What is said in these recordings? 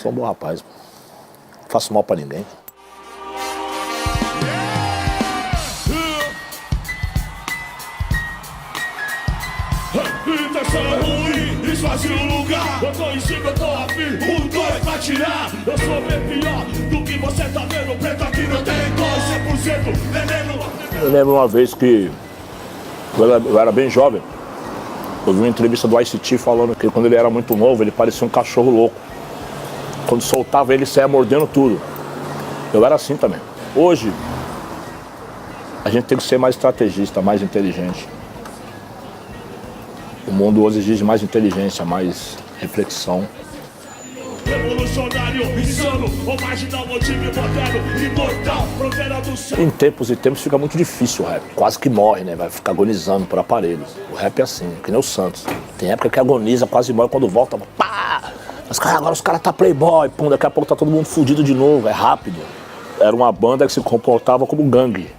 Sou um bom rapaz. Não faço mal pra ninguém. Intenção é ruim, esvazia o lugar. Eu tô em cima, eu tô afim, 1, 2 pra tirar. Eu sou bem pior do que você tá vendo. Preto aqui não tem igual, 100% veneno. Eu lembro uma vez que eu era bem jovem. Eu vi uma entrevista do Ice-T falando que quando ele era muito novo, ele parecia um cachorro louco. Quando soltava ele, saia mordendo tudo. Eu era assim também. Hoje, a gente tem que ser mais estrategista, mais inteligente. O mundo hoje exige mais inteligência, mais reflexão. Revolucionário, insano, ou marginal, motivo moderno, imortal, fronteira do céu. Em tempos e tempos fica muito difícil o rap. Quase que morre, né? Vai ficar agonizando por aparelhos. O rap é assim, que nem o Santos. Tem época que agoniza, quase morre, quando volta, pá! Agora os caras tá playboy, pum, daqui a pouco tá todo mundo fudido de novo, é rápido. Era uma banda que se comportava como gangue.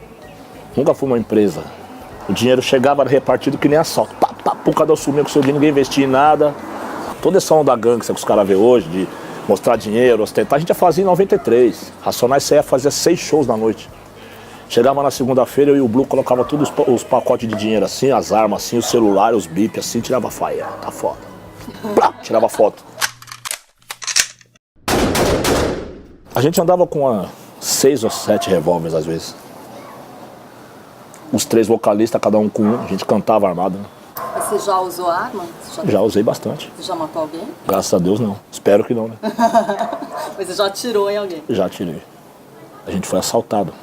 Nunca foi uma empresa. O dinheiro chegava, era repartido que nem assalto. Pá, pá, pum, cada um sumia com seu dinheiro, ninguém investia em nada. Toda essa onda gangue que os caras vê hoje, de mostrar dinheiro, ostentar, a gente já fazia em 93. Racionais saía fazer 6 shows na noite. Chegava na segunda-feira, eu e o Blue colocava todos os pacotes de dinheiro assim, as armas assim, o celular, os bip assim, tirava faia. Tá foda. Plá, tirava foto. A gente andava com 6 ou 7 revólveres às vezes. Os 3 vocalistas, cada um com um, a gente cantava armado. Né? Você já usou arma? Já usei bastante. Você já matou alguém? Graças a Deus não. Espero que não, né? Mas você já atirou em alguém? Já atirei. A gente foi assaltado.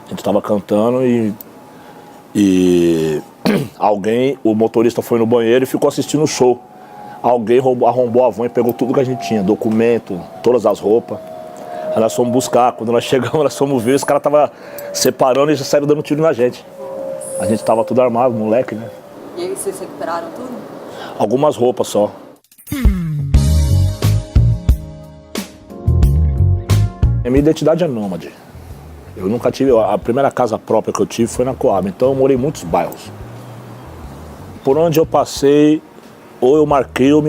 A gente tava cantando e alguém, o motorista foi no banheiro e ficou assistindo o show. Alguém arrombou a van e pegou tudo que a gente tinha, documento, todas as roupas. Aí nós fomos buscar, quando nós chegamos, nós fomos ver, os caras estavam separando e já saíram dando tiro na gente. A gente tava tudo armado, moleque, né? E aí vocês recuperaram tudo? Algumas roupas só. A minha identidade é nômade. Eu nunca tive, a primeira casa própria que eu tive foi na Coab, então eu morei em muitos bairros. Por onde eu passei, ou eu marquei ou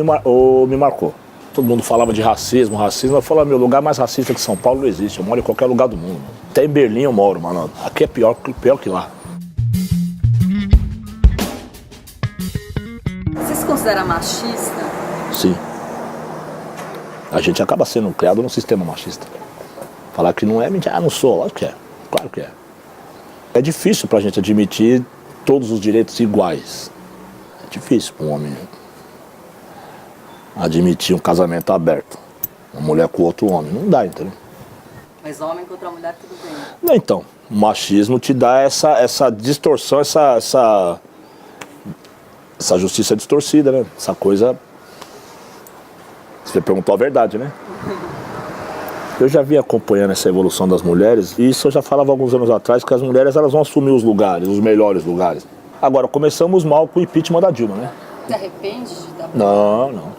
me marcou. Todo mundo falava de racismo. Eu falava, meu lugar mais racista que São Paulo não existe. Eu moro em qualquer lugar do mundo. Até em Berlim eu moro, mano. Aqui é pior que lá. Você se considera machista? Sim. A gente acaba sendo criado num sistema machista. Falar que não é mentira, não sou, lógico que é. Claro que é. É difícil pra gente admitir todos os direitos iguais. É difícil pra um homem admitir um casamento aberto. Uma mulher com outro homem. Não dá, entendeu? Mas homem contra mulher, tudo bem. Não, então, o machismo te dá essa distorção, essa justiça distorcida, né? Essa coisa... Você perguntou a verdade, né? Eu já vim acompanhando essa evolução das mulheres, e isso eu já falava alguns anos atrás, que as mulheres elas vão assumir os lugares, os melhores lugares. Agora, começamos mal com o impeachment da Dilma, né? Você arrepende de dar... Não.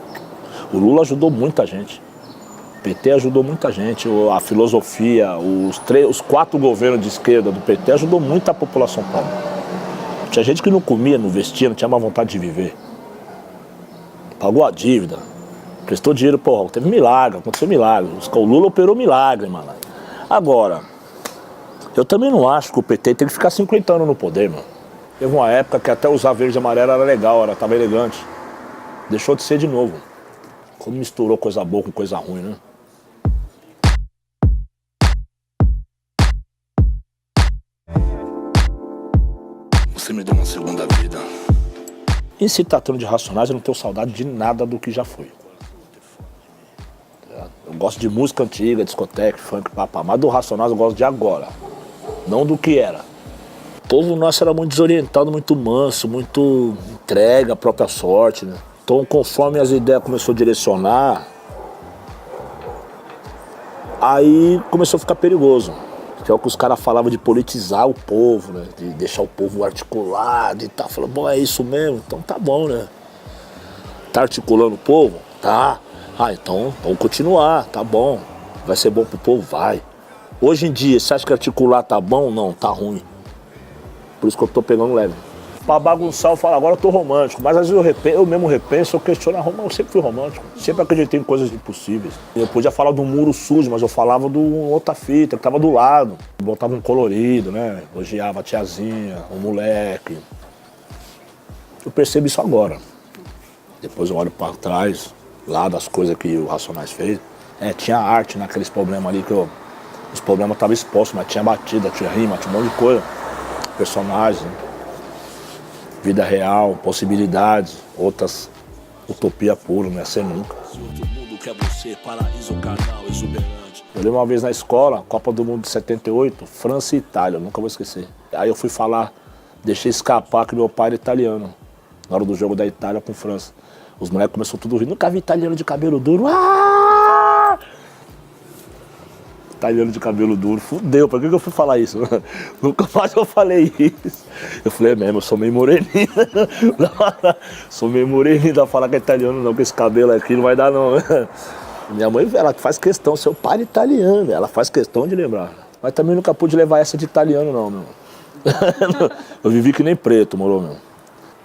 O Lula ajudou muita gente. O PT ajudou muita gente. A filosofia, os 4 governos de esquerda do PT ajudou muito a população pobre. Tinha gente que não comia, não vestia, não tinha mais vontade de viver. Pagou a dívida. Prestou dinheiro, porra, teve milagre, aconteceu milagre. O Lula operou milagre, mano. Agora, eu também não acho que o PT tem que ficar 50 anos no poder, mano. Teve uma época que até usar verde e amarelo era legal, tava elegante. Deixou de ser de novo. Quando misturou coisa boa com coisa ruim, né? Você me deu uma segunda vida. E se tratando de Racionais, eu não tenho saudade de nada do que já foi. Eu gosto de música antiga, discoteca, funk, papá, mas do Racionais eu gosto de agora, não do que era. O povo nosso era muito desorientado, muito manso, muito entregue à própria sorte, né? Então, conforme as ideias começou a direcionar, aí começou a ficar perigoso. Que é o que os caras falavam de politizar o povo, né? De deixar o povo articulado e tal. Falou, bom, é isso mesmo? Então tá bom, né? Tá articulando o povo? Tá. Ah, então vamos continuar, tá bom. Vai ser bom pro povo? Vai. Hoje em dia, você acha que articular tá bom? Não, tá ruim. Por isso que eu tô pegando leve. Pra bagunçar, eu falo, agora eu tô romântico. Mas às vezes eu mesmo repenso, eu questiono, eu sempre fui romântico. Sempre acreditei em coisas impossíveis. Eu podia falar do muro sujo, mas eu falava de outra fita que tava do lado. Botava um colorido, né? Elogiava a tiazinha, o moleque. Eu percebo isso agora. Depois eu olho pra trás, lá das coisas que o Racionais fez. Tinha arte naqueles problemas ali, os problemas estavam expostos, mas tinha batida, tinha rima, tinha um monte de coisa. Personagens, né? Vida real, possibilidades, outras utopia pura, não ia ser nunca. Outro mundo que é você, paraíso carnal, exuberante. Eu lembro uma vez na escola, Copa do Mundo de 78, França e Itália, eu nunca vou esquecer. Aí eu fui falar, deixei escapar que meu pai era italiano, na hora do jogo da Itália com França. Os moleques começaram tudo a rir, nunca vi italiano de cabelo duro. Ah! Italiano de cabelo duro, fudeu, pra que eu fui falar isso? Nunca mais eu falei isso. Eu falei, mesmo, eu sou meio moreninho. Sou meio moreninho, dá pra falar que é italiano não, com esse cabelo aqui não vai dar não. Minha mãe, ela faz questão, seu pai é italiano, ela faz questão de lembrar. Mas também nunca pude levar essa de italiano não, meu. Eu vivi que nem preto, moro, meu.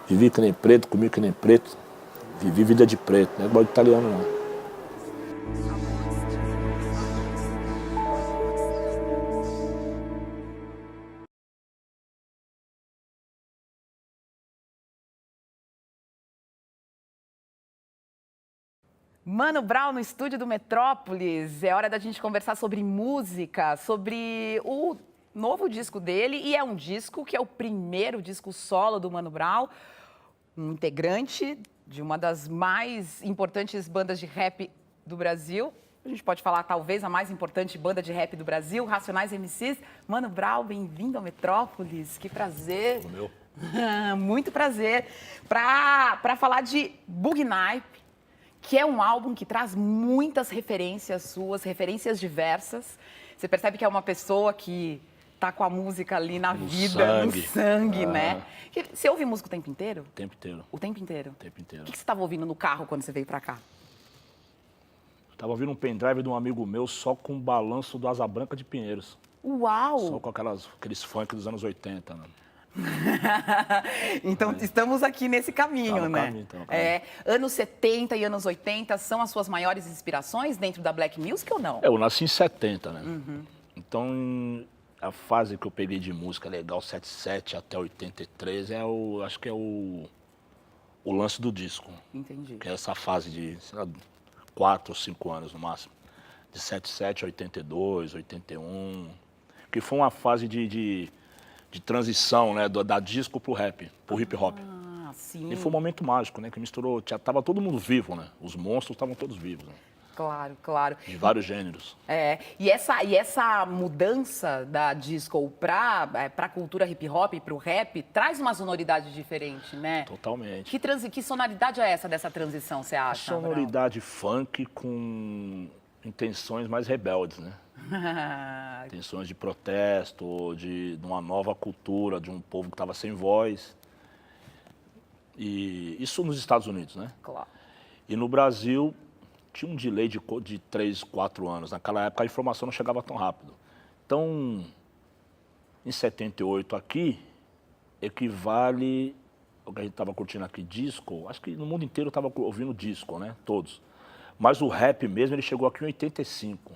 Vivi que nem preto, comi que nem preto. Vivi vida de preto, não é igual de italiano não. Mano Brown no estúdio do Metrópolis. É hora da gente conversar sobre música, sobre o novo disco dele. E é um disco que é o primeiro disco solo do Mano Brown, um integrante de uma das mais importantes bandas de rap do Brasil. A gente pode falar, talvez, a mais importante banda de rap do Brasil, Racionais MCs. Mano Brown, bem-vindo ao Metrópolis. Que prazer. O meu. Muito prazer. Para falar de Bug Night, que é um álbum que traz muitas referências suas, referências diversas. Você percebe que é uma pessoa que tá com a música ali na vida, no sangue, né? Você ouve música o tempo inteiro? O tempo inteiro. O tempo inteiro? O tempo inteiro. O que você estava ouvindo no carro quando você veio pra cá? Tava ouvindo um pendrive de um amigo meu só com o balanço do Asa Branca de Pinheiros. Uau! Só com aqueles funk dos anos 80, né? Então, estamos aqui nesse caminho, Tá no né? caminho, tá no caminho. Anos 70 e anos 80 são as suas maiores inspirações dentro da Black Music ou não? Eu nasci em 70, né? Então, a fase que eu peguei de música legal, 77 até 83, acho que é o lance do disco. Entendi. Que é essa fase de, sei lá, 4 ou 5 anos no máximo. De 77 a 82, 81. Que foi uma fase de transição, né, da disco pro rap, pro hip hop. Ah, sim. E foi um momento mágico, né, que misturou, tava todo mundo vivo, né, os monstros estavam todos vivos, né, Claro, claro. de vários gêneros. E essa mudança da disco pra cultura hip hop, pro rap, traz uma sonoridade diferente, né? Totalmente. Que sonoridade é essa dessa transição, você A acha? sonoridade funk com intenções mais rebeldes, né, Brau? intenções de protesto, de uma nova cultura, de um povo que estava sem voz. E isso nos Estados Unidos, né? Claro. E no Brasil tinha um delay de 3, 4 anos. Naquela época a informação não chegava tão rápido. Então, em 78 aqui, equivale ao que a gente estava curtindo aqui, disco. Acho que no mundo inteiro estava ouvindo disco, né? Todos. Mas o rap mesmo, ele chegou aqui em 85.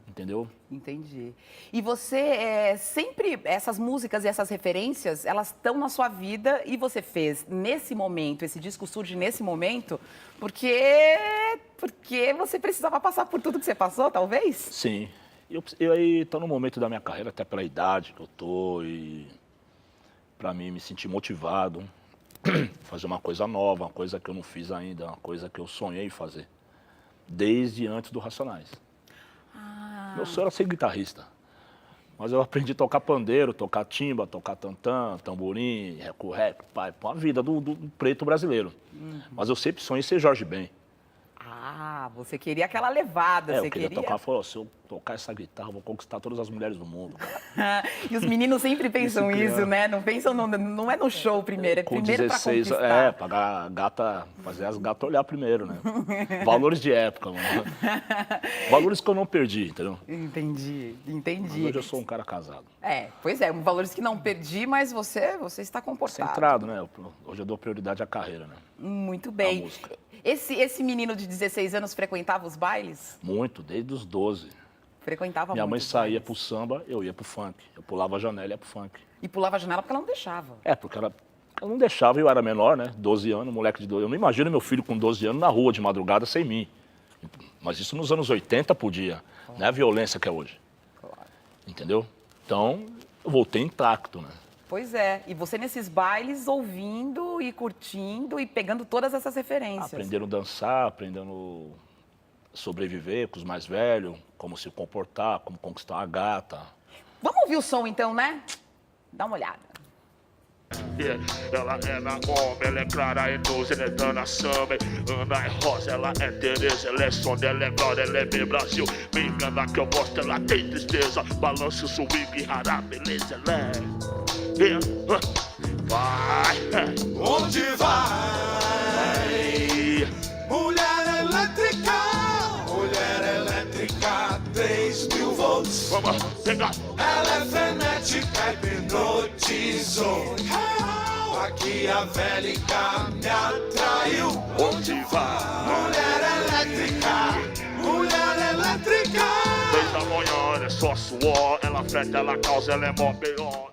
Entendeu? Entendi. E você, sempre, essas músicas e essas referências, elas estão na sua vida e você fez nesse momento, esse disco surge nesse momento, porque você precisava passar por tudo que você passou, talvez? Sim. Eu aí tô no momento da minha carreira, até pela idade que eu tô, e pra mim me sentir motivado, fazer uma coisa nova, uma coisa que eu não fiz ainda, uma coisa que eu sonhei fazer, desde antes do Racionais. Meu sonho era ser guitarrista, mas eu aprendi a tocar pandeiro, tocar timba, tocar tantã, tamborim, reco-reco, pai, uma vida do preto brasileiro. Mas eu sempre sonhei ser Jorge Ben, Ah, você queria aquela levada, você eu queria tocar, falou, se eu tocar essa guitarra, eu vou conquistar todas as mulheres do mundo, cara. E os meninos sempre pensam isso, né? Não pensam, não é no show primeiro, é Com primeiro 16, pra conquistar. pagar a gata, fazer as gatas olhar primeiro, né? Valores de época, mano. Valores que eu não perdi, entendeu? Entendi. Mas hoje eu sou um cara casado. Pois é, valores que não perdi, mas você está comportado. Centrado, né? Hoje eu dou prioridade à carreira, né? Muito bem. A música. Esse menino de 16 anos frequentava os bailes? Muito, desde os 12. Frequentava Minha muito mãe os saía bailes. pro samba, eu ia pro funk. Eu pulava a janela e ia pro funk. E pulava a janela porque ela não deixava. Porque ela não deixava, eu era menor, né? 12 anos, moleque de 12 anos. Eu não imagino meu filho com 12 anos na rua de madrugada sem mim. Mas isso nos anos 80 podia. Não é a violência que é hoje. Claro. Entendeu? Então, eu voltei intacto, né? Pois é. E você nesses bailes ouvindo e curtindo e pegando todas essas referências. Aprendendo a dançar, aprendendo a sobreviver com os mais velhos, como se comportar, como conquistar uma gata. Vamos ouvir o som então, né? Dá uma olhada. Ela é na homem, ela é clara, é doce, ela é dana samba. Ana é rosa, ela é Tereza, ela é som, ela é glória, ela é bem Brasil. Me engana que eu gosto, ela tem tristeza. Balança o swing, rara, beleza, ela é. Vai, Onde vai? Mulher elétrica, 3.000 volts. vamos pegar. Ela é frenética, hipnotizou. Maquiavélica, me atraiu. Onde vai? Mulher elétrica. Desde a manhã, ela é só suor. Ela freta, ela causa, ela é mó B.O.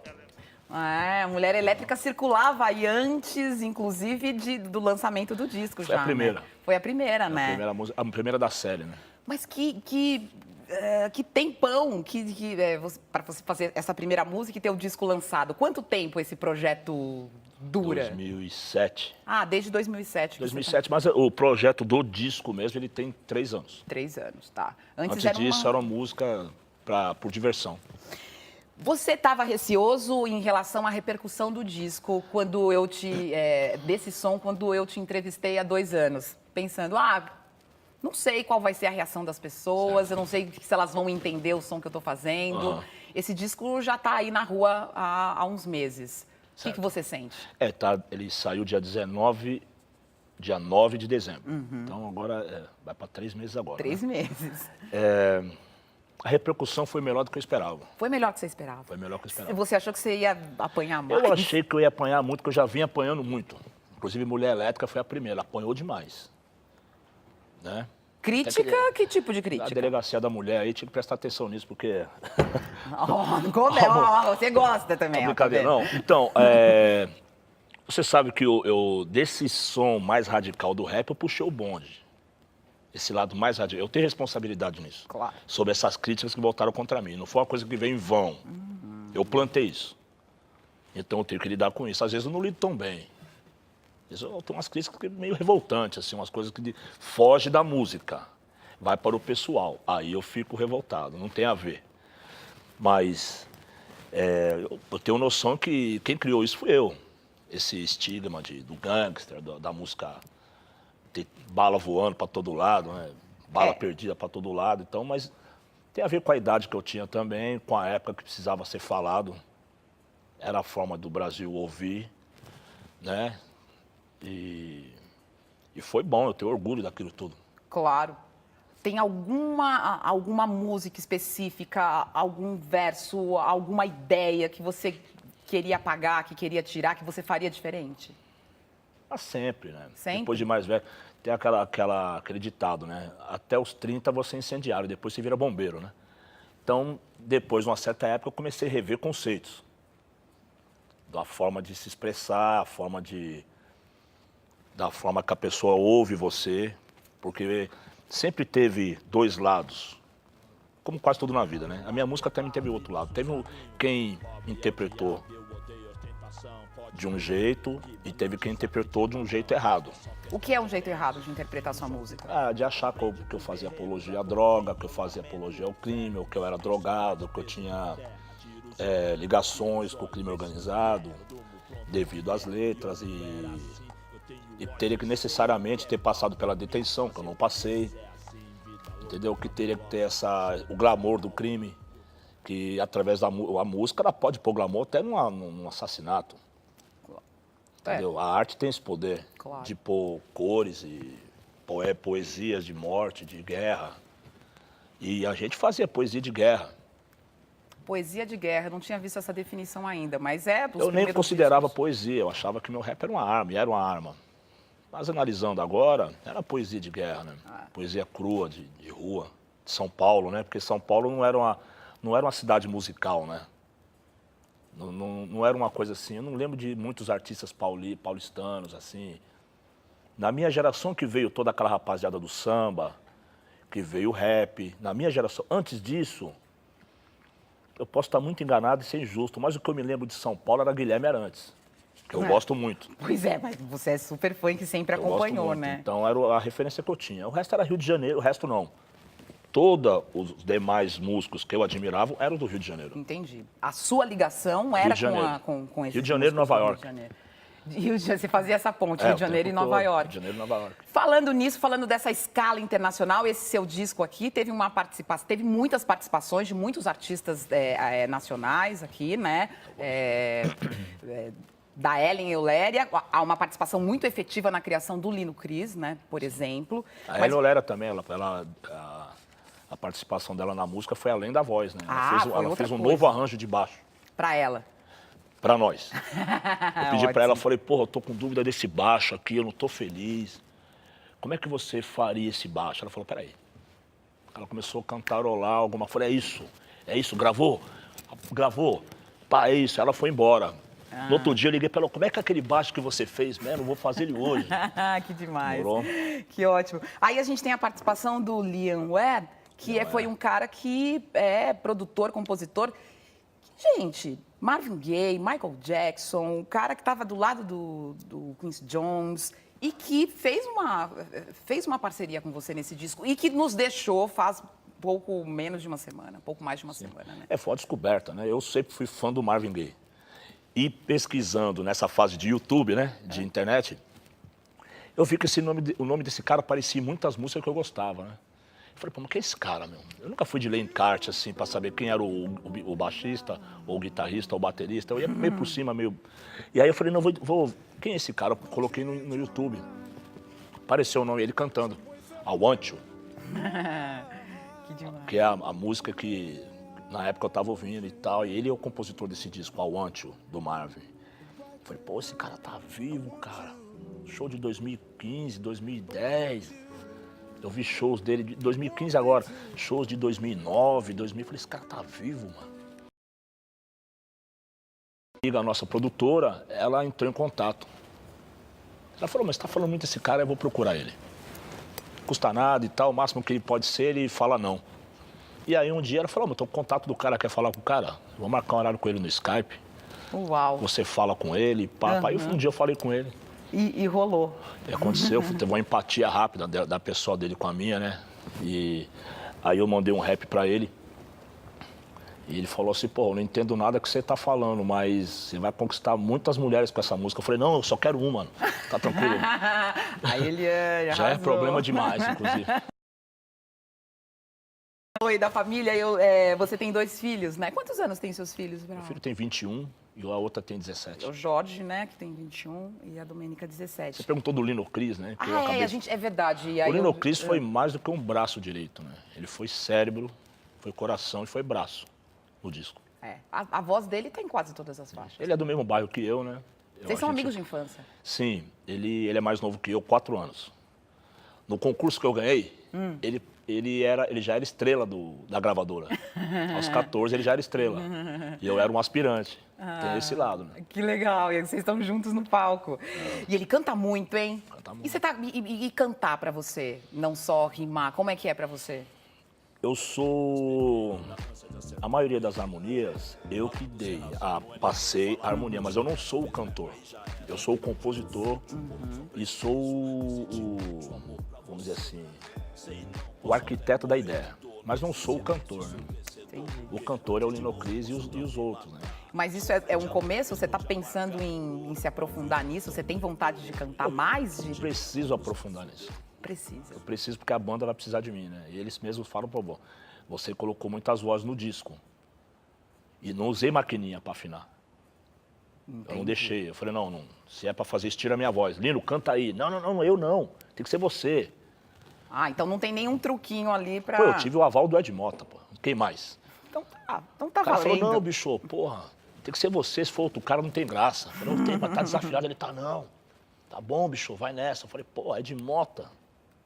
A Mulher Elétrica circulava aí antes, inclusive, do lançamento do disco. Foi a primeira. Né? Foi a primeira, né? A primeira da série, né? Mas que tempão para você fazer essa primeira música e ter o disco lançado. Quanto tempo esse projeto dura? 2007. Ah, desde 2007. que 2007, mas o projeto do disco mesmo, ele tem 3 anos. 3 anos, tá. Antes disso, era uma música por diversão. Você estava receoso em relação à repercussão do disco quando eu desse som, quando eu te entrevistei há 2 anos, pensando, não sei qual vai ser a reação das pessoas, certo. Eu não sei se elas vão entender o som que eu estou fazendo. Uhum. Esse disco já está aí na rua há uns meses. O que você sente? Ele saiu dia 9 de dezembro. Uhum. Então agora vai para 3 meses agora. 3 meses. A repercussão foi melhor do que eu esperava. Foi melhor que você esperava? Foi melhor que eu esperava. Você achou que você ia apanhar mais? Eu achei que eu ia apanhar muito, porque eu já vinha apanhando muito. Inclusive, Mulher Elétrica foi a primeira, apanhou demais. Né? Crítica? Que tipo de crítica? A delegacia da mulher aí tinha que prestar atenção nisso, porque... Você gosta também. Brincadeira, não. Então, você sabe que desse som mais radical do rap, eu puxei o bonde. Esse lado mais radical. Eu tenho responsabilidade nisso. Claro. Sobre essas críticas que voltaram contra mim. Não foi uma coisa que veio em vão. Uhum. Eu plantei isso. Então eu tenho que lidar com isso. Às vezes eu não lido tão bem. Às vezes eu tenho umas críticas meio revoltantes, assim, umas coisas que fogem da música. Vai para o pessoal. Aí eu fico revoltado. Não tem a ver. Mas eu tenho noção que quem criou isso fui eu. Esse estigma do gangster, da música... ter bala voando para todo lado, né? Bala perdida para todo lado. Então, mas tem a ver com a idade que eu tinha também, com a época que precisava ser falado. Era a forma do Brasil ouvir, né? E foi bom, eu tenho orgulho daquilo tudo. Claro. Tem alguma música específica, algum verso, alguma ideia que você queria apagar, que queria tirar, que você faria diferente? Sempre, né? Sempre? Depois de mais velho, tem aquele ditado, né? Até os 30 você é incendiário, depois você vira bombeiro, né? Então, depois de uma certa época, eu comecei a rever conceitos. Da forma de se expressar, da forma que a pessoa ouve você. Porque sempre teve 2 lados, como quase tudo na vida, né? A minha música também teve outro lado. Teve quem interpretou de um jeito e teve quem interpretou de um jeito errado. O que é um jeito errado de interpretar sua música? De achar que eu fazia apologia à droga, que eu fazia apologia ao crime, ou que eu era drogado, que eu tinha ligações com o crime organizado, devido às letras. E teria que necessariamente ter passado pela detenção, que eu não passei. Entendeu? Que teria que ter o glamour do crime. Que através da música, ela pode pôr glamour até num assassinato. Entendeu? A arte tem esse poder de pôr cores e poesias de morte, de guerra. E a gente fazia poesia de guerra. Poesia de guerra, não tinha visto essa definição ainda, mas Eu nem considerava poesia, eu achava que meu rap era uma arma, e era uma arma. Mas analisando agora, era poesia de guerra, né? Poesia crua, de rua, de São Paulo, né? Porque São Paulo não era uma cidade musical, né? Não era uma coisa assim. Eu não lembro de muitos artistas paulistanos, assim. Na minha geração que veio toda aquela rapaziada do samba, que veio o rap. Na minha geração, antes disso, eu posso estar muito enganado e ser injusto, mas o que eu me lembro de São Paulo era Guilherme Arantes, que eu gosto muito. Pois é, mas você é super fã que sempre acompanhou, né? Então era a referência que eu tinha. O resto era Rio de Janeiro, o resto não. Todos os demais músicos que eu admirava eram do Rio de Janeiro. Entendi. A sua ligação era com esse Rio de Janeiro e Nova York. Você fazia essa ponte, Rio de Janeiro e Nova York. Rio de Janeiro e Nova York. Falando nisso, falando dessa escala internacional, esse seu disco aqui teve muitas participações de muitos artistas nacionais aqui, né? Da Ellen Euléria, há uma participação muito efetiva na criação do Lino Cris, né? Por exemplo. A Ellen Euléria também, a participação dela na música foi além da voz, né? Ela fez um novo arranjo de baixo. Para ela. Para nós. Eu pedi para ela, falei, porra, eu tô com dúvida desse baixo aqui, eu não tô feliz. Como é que você faria esse baixo? Ela falou, peraí. Ela começou a cantarolar alguma coisa. É isso, gravou? Gravou? Pá, é isso. Ela foi embora. No outro dia eu liguei para ela, como é que é aquele baixo que você fez mesmo? Eu vou fazer ele hoje. Que demais. Morou? Que ótimo. Aí a gente tem a participação do Liam Webb, que foi um cara que é produtor, compositor. Gente, Marvin Gaye, Michael Jackson, o cara que estava do lado do Quincy Jones e que fez uma parceria com você nesse disco e que nos deixou faz pouco menos de uma semana, pouco mais de uma semana, né? Foi uma descoberta, né? Eu sempre fui fã do Marvin Gaye. E pesquisando nessa fase de YouTube, né, de internet, eu vi que o nome desse cara aparecia em muitas músicas que eu gostava, né? Eu falei, pô, mas quem é esse cara, meu? Eu nunca fui de ler encarte, assim, pra saber quem era o baixista, ou o guitarrista, ou o baterista. Eu ia meio por cima, meio... E aí eu falei, não, quem é esse cara? Eu coloquei no YouTube. Apareceu o nome dele cantando. I Want You. Que demais. Que é a música que, na época, eu tava ouvindo e tal. E ele é o compositor desse disco, I Want You, do Marvin. Eu falei, pô, esse cara tá vivo, cara. Show de 2015, 2010... Eu vi shows dele de 2015 agora, shows de 2009, 2000. Eu falei, esse cara tá vivo, mano. A nossa produtora, ela entrou em contato. Ela falou, mas você tá falando muito desse cara, eu vou procurar ele. Custa nada e tal, o máximo que ele pode ser, ele fala não. E aí um dia ela falou, mas tô com contato do cara, quer falar com o cara? Vou marcar um horário com ele no Skype. Uau. Você fala com ele, pá. Aí um dia eu falei com ele. E rolou. Aconteceu, teve uma empatia rápida da pessoa dele com a minha, né? E aí eu mandei um rap pra ele. E ele falou assim, pô, eu não entendo nada que você tá falando, mas você vai conquistar muitas mulheres com essa música. Eu falei, não, eu só quero uma, mano. Tá tranquilo. Aí ele já é problema demais, inclusive. Oi, da família, você tem 2 filhos, né? Quantos anos tem seus filhos, Brau? Meu filho tem 21 e a outra tem 17. O Jorge, né, que tem 21 e a Domênica 17. Você perguntou do Lino Cris, né? É verdade. E aí o Lino Cris foi mais do que um braço direito, né? Ele foi cérebro, foi coração e foi braço no disco. A voz dele tem quase todas as faixas. Ele é do mesmo bairro que eu, né? Vocês são amigos de infância? Sim, ele é mais novo que eu, 4 anos. No concurso que eu ganhei, ele já era estrela da gravadora. Aos 14 ele já era estrela. E eu era um aspirante. Tem esse lado, né? Que legal, e vocês estão juntos no palco. E ele canta muito, hein? Canta muito. E cantar pra você, não só rimar, como é que é pra você? Eu sou... A maioria das harmonias, eu que dei. Passei a harmonia, mas eu não sou o cantor. Eu sou o compositor e sou vamos dizer assim, o arquiteto da ideia. Mas não sou o cantor, né? Entendi. O cantor é o Lino Cris e os outros, né? Mas isso é um começo? Você está pensando em se aprofundar nisso? Você tem vontade de cantar mais? Eu preciso aprofundar nisso. Precisa. Eu preciso porque a banda vai precisar de mim, né? E eles mesmos falam, pô, bom, você colocou muitas vozes no disco. E não usei maquininha para afinar. Eu não deixei. Eu falei, não, se é para fazer isso, tira a minha voz. Lino, canta aí. Não, eu não. Tem que ser você. Ah, então não tem nenhum truquinho ali pra... Pô, eu tive o aval do Ed Mota, pô. Quem mais? Então tá O cara valendo. falou, não, bicho, porra, tem que ser você. Se for outro cara, não tem graça. Eu falei, não tem, mas tá desafiado. Ele tá, não. Tá bom, bicho, vai nessa. Eu falei, pô, Ed Mota,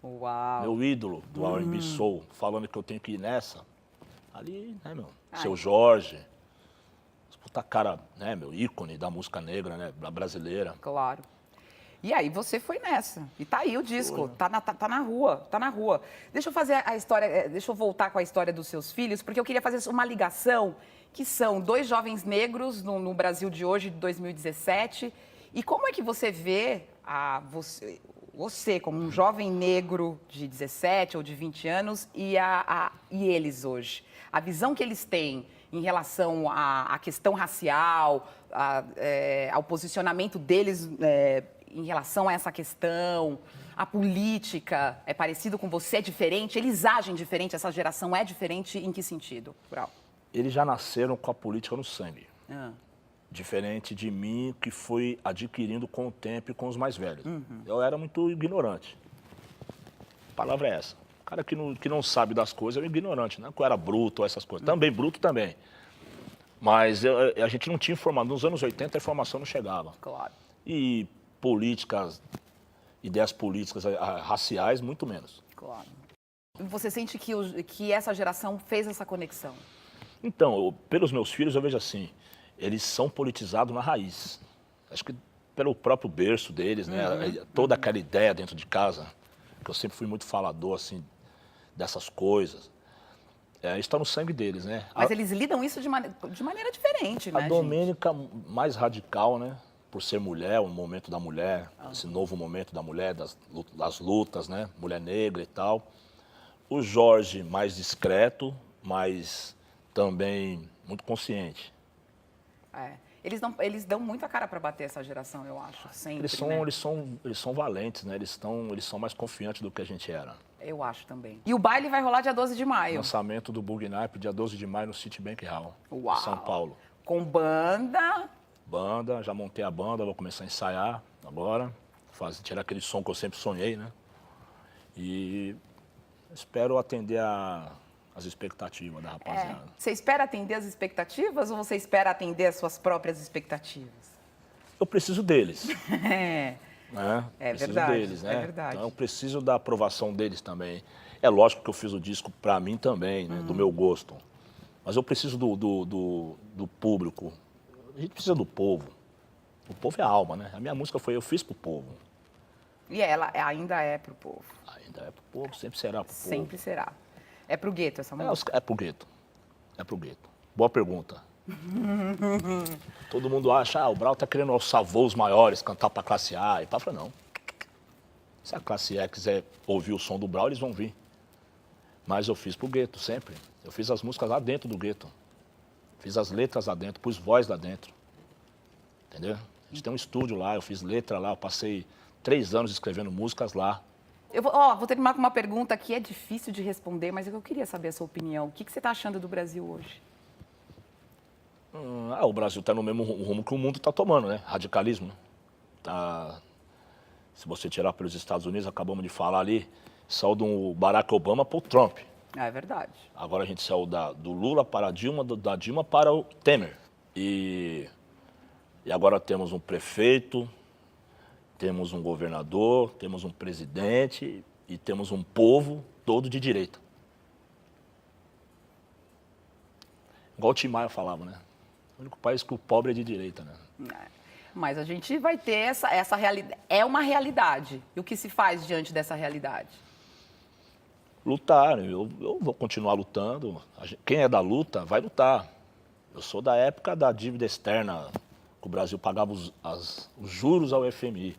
Uau. meu ídolo do R&B Soul, falando que eu tenho que ir nessa. Ali, né, meu? Seu Jorge. Puta cara, né, meu, ícone da música negra, né, brasileira. Claro. E aí você foi nessa. E tá aí o disco, tá na rua. Deixa eu fazer a história, deixa eu voltar com a história dos seus filhos, porque eu queria fazer uma ligação, que são 2 jovens negros no Brasil de hoje, de 2017. E como é que você vê você como um jovem negro de 17 ou de 20 anos e eles hoje? A visão que eles têm em relação à questão racial, ao posicionamento deles em relação a essa questão, a política é parecido com você, é diferente? Eles agem diferente, essa geração é diferente em que sentido, Brau? Eles já nasceram com a política no sangue. Ah. Diferente de mim, que fui adquirindo com o tempo e com os mais velhos. Eu era muito ignorante. A palavra é essa. O cara que não sabe das coisas é um ignorante, não é que eu era bruto ou essas coisas. Também bruto também. Mas a gente não tinha informação. Nos anos 80 a informação não chegava. Claro. E ideias políticas raciais, muito menos. Claro. Você sente que essa geração fez essa conexão? Então, pelos meus filhos, eu vejo assim, eles são politizados na raiz. Acho que pelo próprio berço deles, né? Toda aquela ideia dentro de casa, que eu sempre fui muito falador, assim, dessas coisas. Está no sangue deles, né? Mas eles lidam isso de maneira diferente, né, A Domênica, mais radical, né? Por ser mulher, o momento da mulher, esse novo momento da mulher, das lutas, né? Mulher negra e tal. O Jorge, mais discreto, mas também muito consciente. Eles dão muita cara para bater essa geração, eu acho, sempre, Eles são valentes, né? Eles são mais confiantes do que a gente era. Eu acho também. E o baile vai rolar dia 12 de maio. Lançamento do Bug Night, dia 12 de maio, no Citibank Hall, Uau. em São Paulo. Com banda. Já montei a banda, vou começar a ensaiar agora. Tirar aquele som que eu sempre sonhei, né? E espero atender as expectativas da rapaziada. Você espera atender as expectativas ou você espera atender as suas próprias expectativas? Eu preciso deles. É Preciso verdade, deles, né? é verdade. Então eu preciso da aprovação deles também. É lógico que eu fiz o disco pra mim também, né? Do meu gosto. Mas eu preciso do público. A gente precisa do povo. O povo é a alma, né? A minha música eu fiz pro povo. E ela ainda é pro povo. Ainda é pro povo, sempre será pro povo. Sempre será. É pro gueto essa música? É pro gueto. É pro gueto. Boa pergunta. Todo mundo acha, o Brau tá querendo alçar voos maiores, cantar pra classe A. E pá, fala, não. Se a classe E quiser ouvir o som do Brau, eles vão vir. Mas eu fiz pro gueto, sempre. Eu fiz as músicas lá dentro do gueto. Fiz as letras lá dentro, pus voz lá dentro. Entendeu? A gente tem um estúdio lá, eu fiz letra lá, eu passei 3 anos escrevendo músicas lá. Eu vou terminar com uma pergunta que é difícil de responder, mas eu queria saber a sua opinião. O que você está achando do Brasil hoje? O Brasil está no mesmo rumo que o mundo está tomando, né? Radicalismo. Né? Se você tirar pelos Estados Unidos, acabamos de falar ali, saiu do Barack Obama para o Trump. É verdade. Agora a gente saiu do Lula para a Dilma, da Dilma para o Temer. E agora temos um prefeito, temos um governador, temos um presidente e temos um povo todo de direita. Igual o Tim Maia falava, né? O único país que o pobre é de direita, né? Mas a gente vai ter essa realidade. É uma realidade. E o que se faz diante dessa realidade? Lutar. Eu vou continuar lutando. Quem é da luta, vai lutar. Eu sou da época da dívida externa, que o Brasil pagava os juros ao FMI.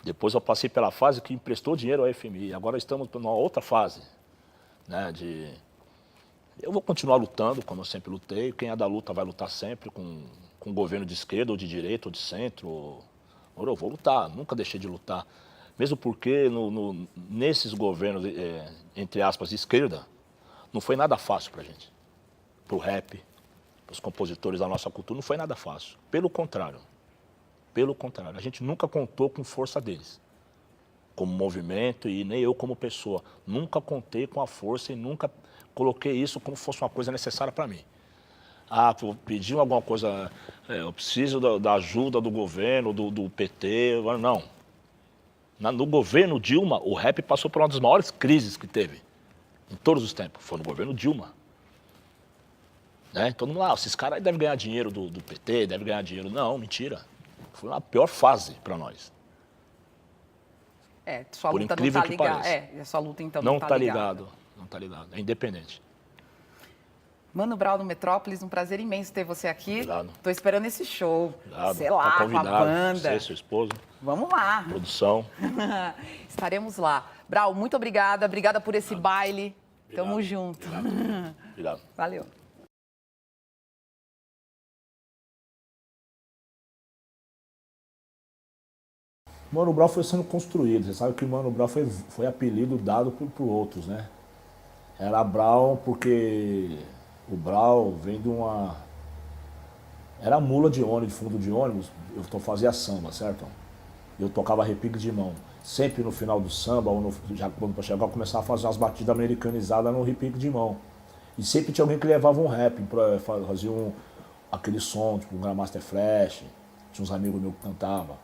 Depois eu passei pela fase que emprestou dinheiro ao FMI. Agora estamos numa outra fase, né, Eu vou continuar lutando, como eu sempre lutei. Quem é da luta vai lutar sempre, com governo de esquerda, ou de direita, ou de centro. Eu vou lutar, nunca deixei de lutar. Mesmo porque nesses governos, entre aspas, de esquerda, não foi nada fácil pra gente. Pro rap, pros compositores da nossa cultura, não foi nada fácil. Pelo contrário. A gente nunca contou com força deles. Como movimento e nem eu como pessoa. Nunca contei com a força e nunca coloquei isso como fosse uma coisa necessária para mim. Eu pedi alguma coisa, eu preciso da ajuda do governo, do PT, não. No governo Dilma, o rap passou por uma das maiores crises que teve, em todos os tempos. Foi no governo Dilma. Né? Todo mundo lá, esses caras devem ganhar dinheiro do PT, devem ganhar dinheiro. Não, mentira. Foi uma pior fase para nós. Sua por luta incrível não tá que ligada. pareça. Sua luta então não tá tá ligada. ligado. Não tá ligado. É independente. Mano Brown no Metrópolis, um prazer imenso ter você aqui. Obrigado. Tô esperando esse show. Obrigado. Sei lá, com a banda. Você, seu esposo. Vamos lá. Produção. Estaremos lá. Brown, muito obrigada. Obrigada por esse baile. Obrigado. Tamo junto. Obrigado. Valeu. Mano Brown foi sendo construído. Você sabe que o Mano Brown foi apelido dado por outros, né? Era Brown porque o Brown vem de uma... Era mula de ônibus, fundo de ônibus. Eu fazia samba, certo? Eu tocava repique de mão. Sempre no final do samba, ou já quando eu chegava, eu começava a fazer umas batidas americanizadas no repique de mão. E sempre tinha alguém que levava um rap, fazia aquele som, tipo um Grandmaster Flash. Tinha uns amigos meus que cantavam.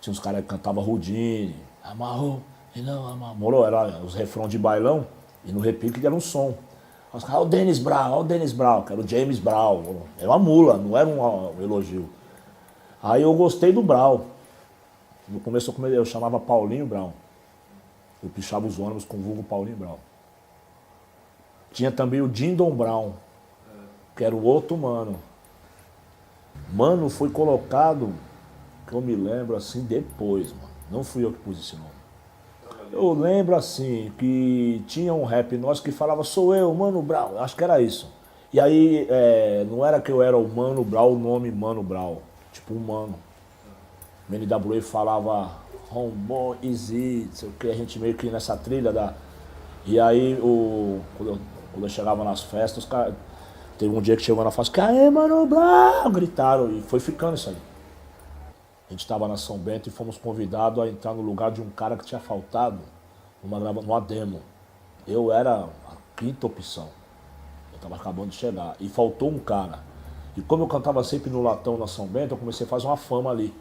Tinha uns caras que cantavam Rudine, amarrou, e não amarrou. Morou, era os refrões de bailão, e no repique era um som. Os caras, ó o Dennis Brown, que era o James Brown. Era uma mula, não era um elogio. Aí eu gostei do Brown. No começo eu chamava Paulinho Brown. Eu pichava os ônibus com o vulgo Paulinho Brown. Tinha também o Dindon Brown, que era o outro mano. Mano foi colocado... que eu me lembro assim depois, mano. Não fui eu que pus esse nome. Eu lembro assim que tinha um rap nosso que falava sou eu, Mano Brown. Acho que era isso. E aí não era que eu era o Mano Brown, o nome Mano Brown. Tipo um mano. O NWA falava Homeboy, Easy, não sei o que, a gente meio que nessa trilha da... E aí quando eu chegava nas festas, os caras... Teve um dia que chegou na festa, aê, Mano Brown! Gritaram e foi ficando isso aí. A gente estava na São Bento e fomos convidados a entrar no lugar de um cara que tinha faltado numa demo. Eu era a quinta opção. Eu estava acabando de chegar. E faltou um cara. E como eu cantava sempre no latão na São Bento, eu comecei a fazer uma fama ali.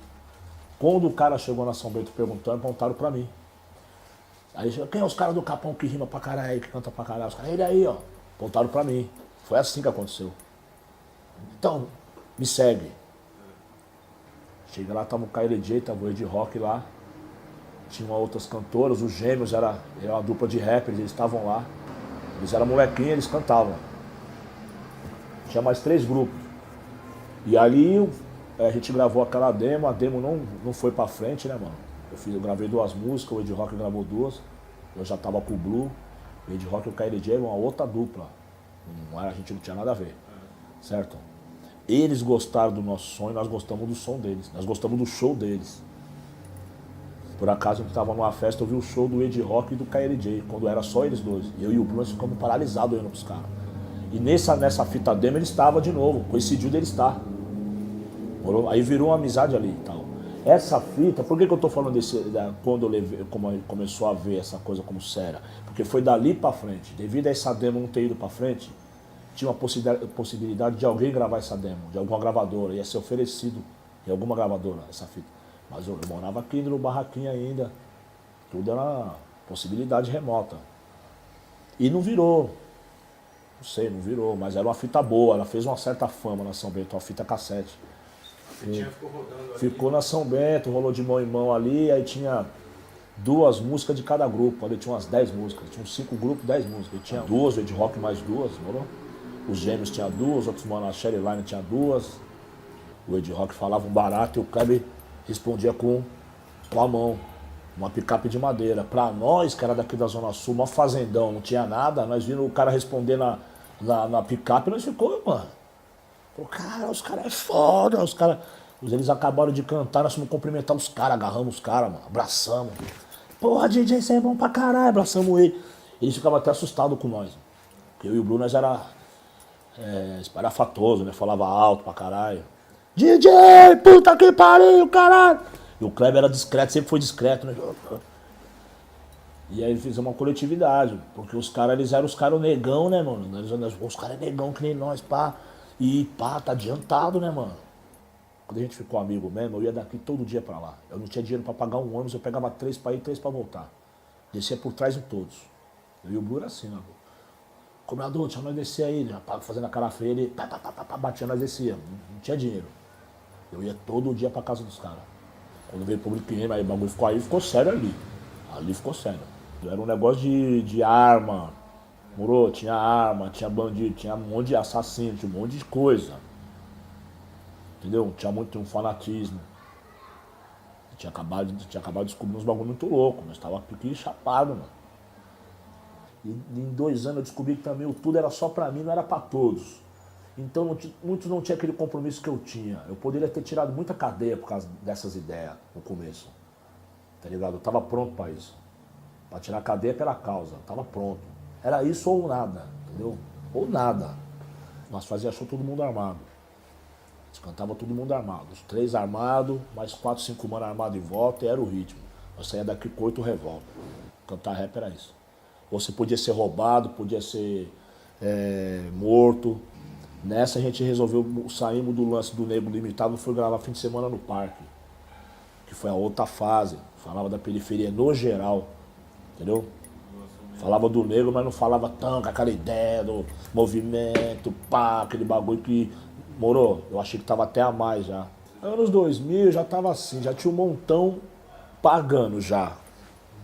Quando o cara chegou na São Bento perguntando, apontaram pra mim. Aí chegou, quem é os caras do Capão que rima pra caralho aí, que canta pra caralho? Os caras, ele aí, ó. Apontaram pra mim. Foi assim que aconteceu. Então, me segue. Cheguei lá, tava o KLJ, tava o Ed Rock lá. Tinha outras cantoras, os Gêmeos, era uma dupla de rappers, eles estavam lá. Eles eram molequinhos, eles cantavam. Tinha mais 3 grupos. E ali a gente gravou aquela demo, a demo não foi pra frente, né, mano? Eu gravei 2 músicas, o Ed Rock gravou 2. Eu já tava com o Blue. O Ed Rock e o KLJ eram uma outra dupla. A gente não tinha nada a ver, certo? Eles gostaram do nosso som e nós gostamos do som deles. Nós gostamos do show deles. Por acaso, eu estava numa festa, eu vi o show do Ed Rock e do KLJ, quando era só eles dois. Eu e o Bruno ficamos paralisados olhando pros caras. E nessa fita demo ele estava de novo, coincidiu dele estar. Aí virou uma amizade ali e tal. Essa fita, por que eu tô falando quando eu levei, como começou a ver essa coisa como séria? Porque foi dali pra frente. Devido a essa demo não ter ido pra frente, tinha uma possibilidade de alguém gravar essa demo, de alguma gravadora, ia ser oferecido em alguma gravadora essa fita. Mas eu morava aqui no barraquinho ainda, tudo era possibilidade remota. E não virou, não sei, não virou, mas era uma fita boa, ela fez uma certa fama na São Bento, uma fita cassete. Ficou na São Bento, rolou de mão em mão ali, aí tinha 2 músicas de cada grupo, ali tinha umas 10 músicas, tinha uns 5 grupos, 10 músicas. E tinha 2, o Ed Rock mais 2, morou? Os Gêmeos tinha 2, outros mano, a Sherry Line tinha 2. O Ed Rock falava um barato e o Kleber respondia com a mão. Uma picape de madeira. Pra nós, que era daqui da Zona Sul, uma fazendão, não tinha nada, nós vimos o cara responder na picape, nós ficou, mano. Falou, cara, os caras é foda, os caras. Eles acabaram de cantar, nós fomos cumprimentar os caras, agarramos os caras, mano, abraçamos. Porra, DJ, você é bom pra caralho, abraçamos ele. Eles ficavam até assustados com nós. Porque eu e o Bruno, nós era espalhafatoso, né? Falava alto pra caralho. DJ, puta que pariu, caralho! E o Kleber era discreto, sempre foi discreto, né? E aí fizemos uma coletividade, porque os caras, eles eram os caras negão, né, mano? Os caras é negão que nem nós, pá. E pá, tá adiantado, né, mano? Quando a gente ficou amigo mesmo, eu ia daqui todo dia pra lá. Eu não tinha dinheiro pra pagar um ônibus, eu pegava 3 pra ir, 3 pra voltar. Descia por trás de todos. Eu e o Bruno era assim, né? Comendador, deixa nós descer aí, já fazendo a cara feia, ele batia, nós descia. Não tinha dinheiro. Eu ia todo dia pra casa dos caras. Quando veio o público, aí o bagulho ficou aí, ficou sério ali. Ali ficou sério. Era um negócio de arma, morou? Tinha arma, tinha bandido, tinha um monte de assassino, tinha um monte de coisa. Entendeu? Tinha um fanatismo. Tinha acabado de descobrir uns bagulho muito louco, mas tava pique chapado, mano. E em 2 anos eu descobri que também o tudo era só pra mim, não era pra todos. Então muitos não tinham aquele compromisso que eu tinha. Eu poderia ter tirado muita cadeia por causa dessas ideias no começo. Tá ligado? Eu tava pronto pra isso. Pra tirar cadeia pela causa. Eu tava pronto. Era isso ou nada, entendeu? Ou nada. Nós fazia show todo mundo armado. Nós cantava todo mundo armado. Os 3 armados, mais 4, 5 manos armados em volta, e era o ritmo. Nós saía daqui com 8 revólver. Cantar rap era isso. Ou você podia ser roubado, podia ser morto. Nessa a gente resolveu, saímos do lance do Negro Limitado, foi gravar fim de semana no parque. Que foi a outra fase. Falava da periferia no geral, entendeu? Falava do negro, mas não falava tão com aquela ideia do movimento, pá, aquele bagulho que... Morou, eu achei que tava até a mais já. Anos 2000 já tava assim, já tinha um montão pagando já.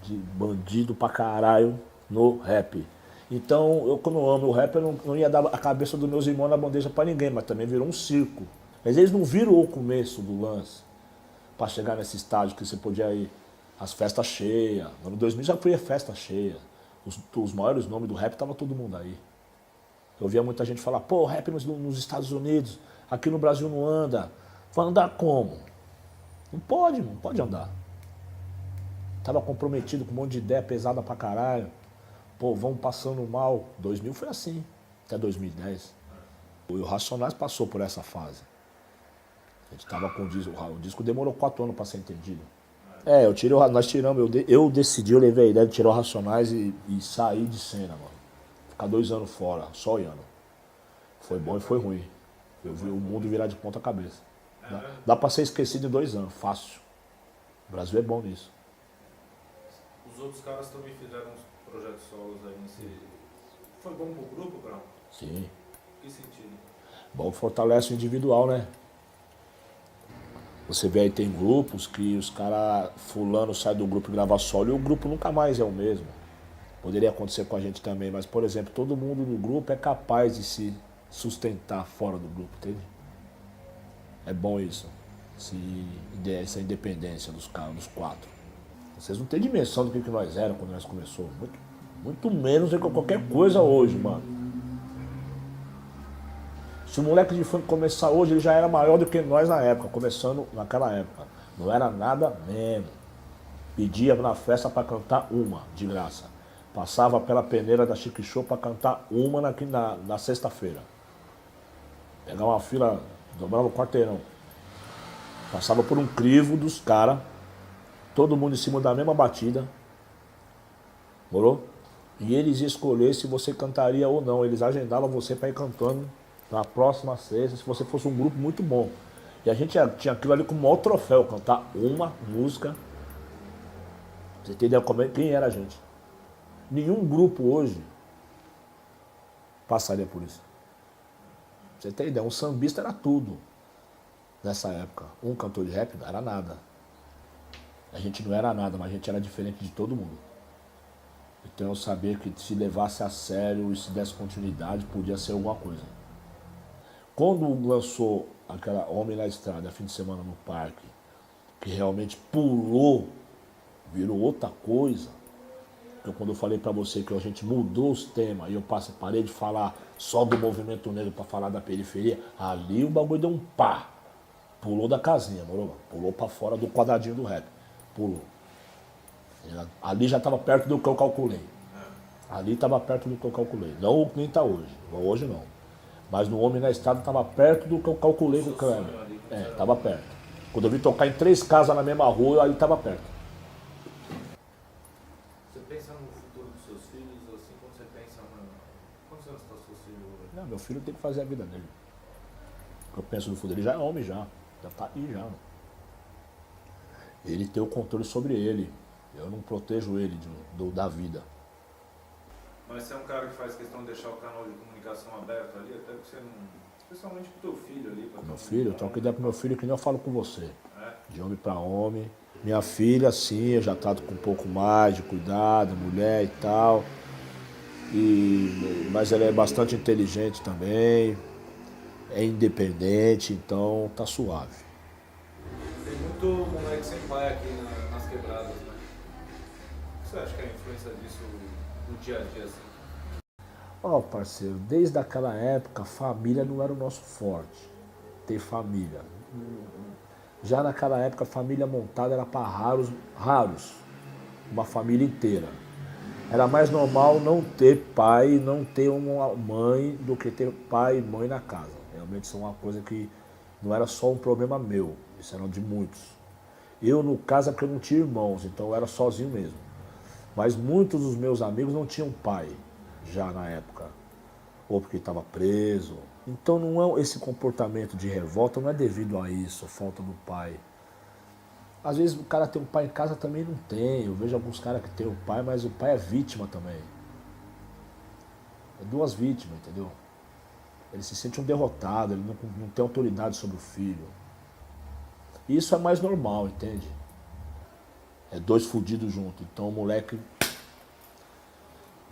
De bandido pra caralho no rap. Então, eu como eu amo o rap, eu não ia dar a cabeça dos meus irmãos na bandeja pra ninguém, mas também virou um circo. Mas eles não viram o começo do lance. Pra chegar nesse estágio que você podia ir às festas cheias. No ano 2000 já foi festa cheia. Os maiores nomes do rap tava todo mundo aí. Eu via muita gente falar, pô, rap nos Estados Unidos, aqui no Brasil não anda. Vai andar como? Não pode andar. Tava comprometido com um monte de ideia pesada pra caralho. Pô, vamos passando mal. 2000 foi assim, até 2010. O Racionais passou por essa fase. A gente tava com o disco demorou 4 anos pra ser entendido. Nós tiramos, eu decidi, eu levei a ideia de tirar o Racionais e sair de cena, mano. Ficar 2 anos fora, só olhando. Foi bom e foi ruim. Eu vi o mundo virar de ponta cabeça. Dá pra ser esquecido em 2 anos, fácil. O Brasil é bom nisso. Os outros caras também fizeram uns projetos solos aí nesse... Foi bom pro grupo, Brau? Sim. Que sentido? Bom, fortalece o individual, né? Você vê aí, tem grupos que os caras, fulano sai do grupo e grava solo e o grupo nunca mais é o mesmo. Poderia acontecer com a gente também, mas, por exemplo, todo mundo no grupo é capaz de se sustentar fora do grupo, entende? É bom isso, essa independência dos caras, dos 4. Vocês não têm dimensão do que nós éramos quando nós começamos. Muito menos do que qualquer coisa hoje, mano. Se o moleque de funk começar hoje, ele já era maior do que nós na época, começando naquela época. Não era nada mesmo. Pedia na festa pra cantar uma, de graça. Passava pela peneira da Chique Show pra cantar uma na sexta-feira. Pegava uma fila, dobrava o quarteirão. Passava por um crivo dos caras, todo mundo em cima da mesma batida. Morou? E eles iam escolher se você cantaria ou não. Eles agendavam você pra ir cantando na próxima sexta, se você fosse um grupo muito bom. E a gente tinha aquilo ali como o maior troféu, cantar uma música. Você entendeu quem era a gente? Nenhum grupo hoje passaria por isso. Você tem ideia, um sambista era tudo nessa época. Um cantor de rap não era nada. A gente não era nada, mas a gente era diferente de todo mundo. Então eu sabia que se levasse a sério e se desse continuidade, podia ser alguma coisa. Quando lançou aquela Homem na Estrada, fim de semana no parque, que realmente pulou, virou outra coisa, Porque quando eu falei pra você que a gente mudou os temas e eu parei de falar só do movimento negro pra falar da periferia, ali o bagulho deu um pá. Pulou da casinha, moro? Pulou pra fora do quadradinho do rap. Pulou. Ali já tava perto do que eu calculei. Ali estava perto do que eu calculei. Não o que nem está hoje. Hoje não. Mas no Homem na Estrada estava perto do que eu calculei com o Kleber. Estava perto. Quando eu vi tocar em 3 casas na mesma rua, aí estava perto. Você pensa no futuro dos seus filhos, assim, quando você pensa na... Quantos anos está seu filho hoje? Não, meu filho tem que fazer a vida dele. Eu penso no futuro. Ele já é homem já. Já está aí já. Ele tem o controle sobre ele. Eu não protejo ele da vida. Mas você é um cara que faz questão de deixar o canal de comunicação aberto ali, até porque você não... Especialmente pro teu filho ali. Meu filho, eu troco ideia pro meu filho que nem eu falo com você. De homem para homem. Minha filha, sim, eu já trato com um pouco mais de cuidado, mulher e tal. Mas ela é bastante inteligente também. É independente, então tá suave. Tem muito moleque sem pai aqui nas quebradas, né? O que você acha que é a influência disso no dia a dia, assim? Ó, parceiro, desde aquela época, família não era o nosso forte. Ter família. Já naquela época, família montada era para raros. Uma família inteira. Era mais normal não ter pai, não ter uma mãe, do que ter pai e mãe na casa. Realmente isso é uma coisa que não era só um problema meu, isso era de muitos. Eu, no caso, é porque eu não tinha irmãos, então eu era sozinho mesmo. Mas muitos dos meus amigos não tinham pai, já na época. Ou porque estava preso. Então não é esse comportamento de revolta, não é devido a isso, falta do pai. Às vezes o cara tem um pai em casa, também não tem. Eu vejo alguns caras que tem o pai, mas o pai é vítima também. É 2 vítimas, entendeu? Ele se sente um derrotado, ele não tem autoridade sobre o filho. E isso é mais normal, entende? É 2 fudidos juntos. Então o moleque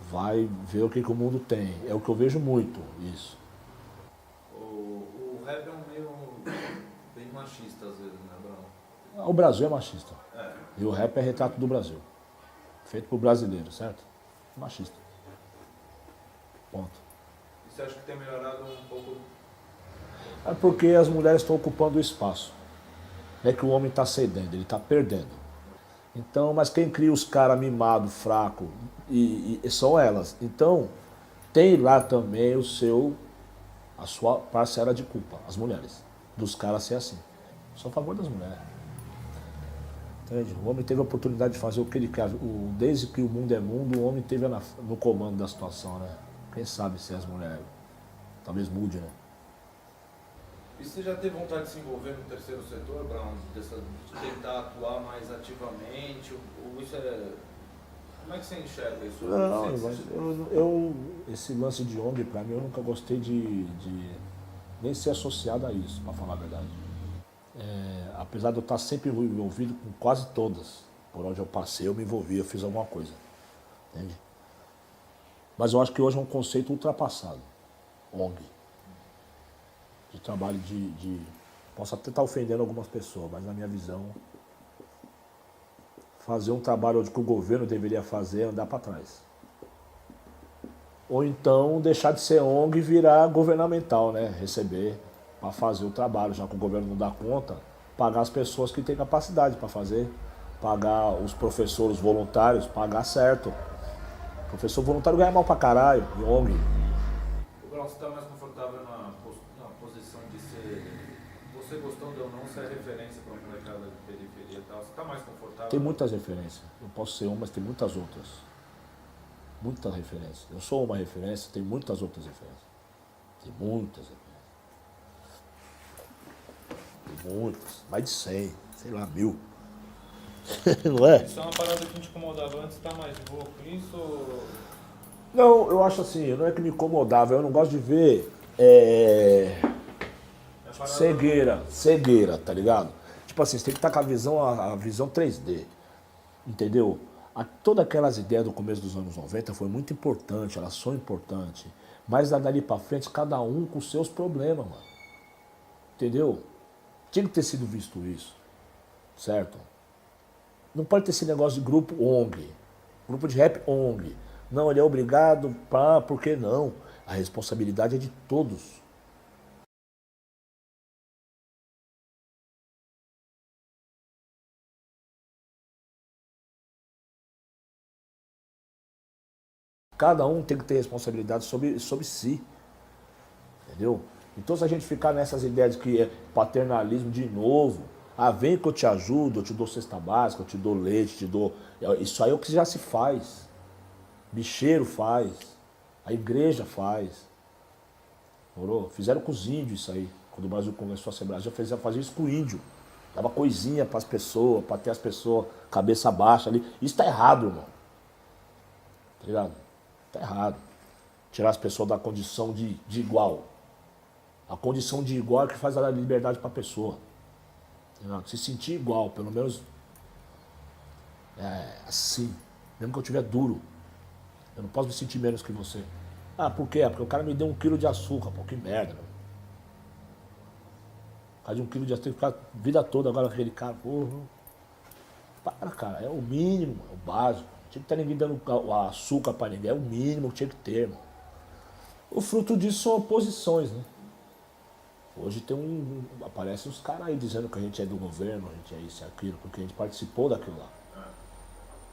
vai ver o que o mundo tem. É o que eu vejo muito, isso. O rap é um meio bem machista às vezes, né, Brão? O Brasil é machista. É. E o rap é retrato do Brasil. Feito por brasileiro, certo? Machista. Ponto. E você acha que tem melhorado um pouco? É porque as mulheres estão ocupando o espaço. Não é que o homem está cedendo, ele está perdendo. Então, mas quem cria os caras mimados, fracos, e são elas. Então, tem lá também a sua parcela de culpa, as mulheres, dos caras ser assim. Sou a favor das mulheres. Entende? O homem teve a oportunidade de fazer o que ele quer. Desde que o mundo é mundo, o homem teve no comando da situação, né? Quem sabe se as mulheres talvez mude, né? E você já teve vontade de se envolver no terceiro setor, Brown? De tentar atuar mais ativamente? Ou isso é... Como é que você enxerga isso? Não, esse lance de ONG, pra mim, eu nunca gostei de nem ser associado a isso, pra falar a verdade. Apesar de eu estar sempre envolvido com quase todas, por onde eu passei, eu me envolvi, eu fiz alguma coisa. Entende? Mas eu acho que hoje é um conceito ultrapassado, ONG. De trabalho posso até estar ofendendo algumas pessoas, mas na minha visão, fazer um trabalho onde que o governo deveria fazer é andar para trás. Ou então deixar de ser ONG e virar governamental, né? Receber para fazer o trabalho, já que o governo não dá conta, pagar as pessoas que têm capacidade para fazer, pagar os professores voluntários, pagar certo. O professor voluntário ganha mal pra caralho, e ONG. O Brown, você está mais confortável na posição de ser, você gostando ou não, você é referência para uma molecada de periferia e tal, você está mais confortável? Tem muitas referências. Eu posso ser uma, mas tem muitas outras. Muitas referências. Eu sou uma referência, tem muitas outras referências. Tem muitas referências. Tem muitas. Mais de 100, sei lá, 1000. Não é? Isso é uma parada que te incomodava antes, tá mais de boa com isso? Ou... Não, eu acho assim, não é que me incomodava, eu não gosto de ver cegueira, tá ligado? Tipo assim, você tem que estar com a visão 3D, entendeu? Todas aquelas ideias do começo dos anos 90 foi muito importante, elas são importantes, mas dali pra frente, cada um com seus problemas, mano. Entendeu? Tinha que ter sido visto isso, certo? Não pode ter esse negócio de grupo ONG. Grupo de rap ONG. Não, ele é obrigado, por que não? A responsabilidade é de todos. Cada um tem que ter responsabilidade sobre si. Entendeu? Então, se a gente ficar nessas ideias de que é paternalismo de novo, vem que eu te ajudo, eu te dou cesta básica, eu te dou leite, te dou. Isso aí é o que já se faz. Bicheiro faz. A igreja faz. Morou? Fizeram com os índios isso aí. Quando o Brasil começou a ser Brasil, fazia isso com o índio. Dava coisinha para as pessoas, para ter as pessoas cabeça baixa ali. Isso tá errado, irmão. Tá ligado? Tá errado. Tirar as pessoas da condição de igual. A condição de igual é que faz a liberdade para a pessoa. Se sentir igual, pelo menos assim. Mesmo que eu estiver duro. Eu não posso me sentir menos que você. Por quê? Porque o cara me deu 1 quilo de açúcar. Pô, que merda, meu. Por causa de 1 quilo de açúcar, tem que ficar a vida toda agora com aquele cara. Porra. Para, cara. É o mínimo, é o básico. Não tinha que estar ninguém dando açúcar pra ninguém. É o mínimo que tinha que ter, irmão. O fruto disso são oposições, né? Hoje aparecem uns caras aí dizendo que a gente é do governo, a gente é isso e aquilo, porque a gente participou daquilo lá.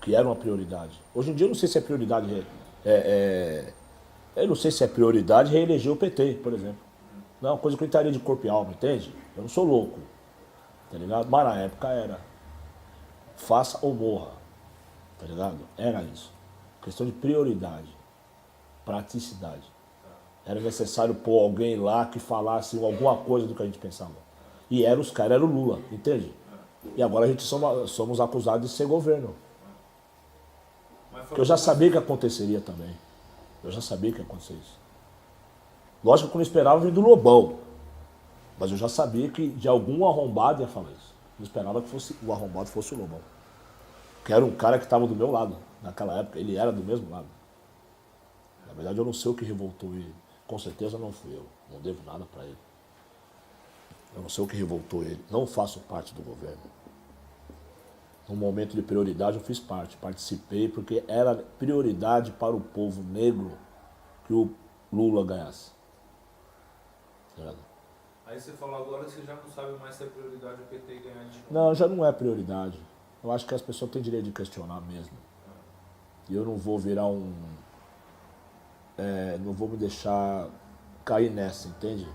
Que era uma prioridade. Hoje em dia eu não sei se é prioridade. Eu não sei se é prioridade reeleger o PT, por exemplo. Não é uma coisa que eu estaria de corpo e alma, entende? Eu não sou louco. Tá ligado? Mas na época era. Faça ou morra. Tá ligado? Era isso. Questão de prioridade. Praticidade. Era necessário pôr alguém lá que falasse alguma coisa do que a gente pensava. E os caras, era o Lula, entende? E agora a gente somos acusados de ser governo. Porque eu já sabia que aconteceria também. Eu já sabia que ia acontecer isso. Lógico que eu não esperava vir do Lobão. Mas eu já sabia que de algum arrombado ia falar isso. Eu esperava que o arrombado fosse o Lobão. Que era um cara que estava do meu lado. Naquela época, ele era do mesmo lado. Na verdade, eu não sei o que revoltou ele. Com certeza não fui eu. Não devo nada para ele. Eu não sei o que revoltou ele. Não faço parte do governo. No momento de prioridade eu fiz parte. Participei porque era prioridade para o povo negro que o Lula ganhasse. Aí você falou agora que você já não sabe mais se é prioridade o PT ganhar de novo. Não, já não é prioridade. Eu acho que as pessoas têm direito de questionar mesmo. E eu não vou virar não vou me deixar cair nessa, entende?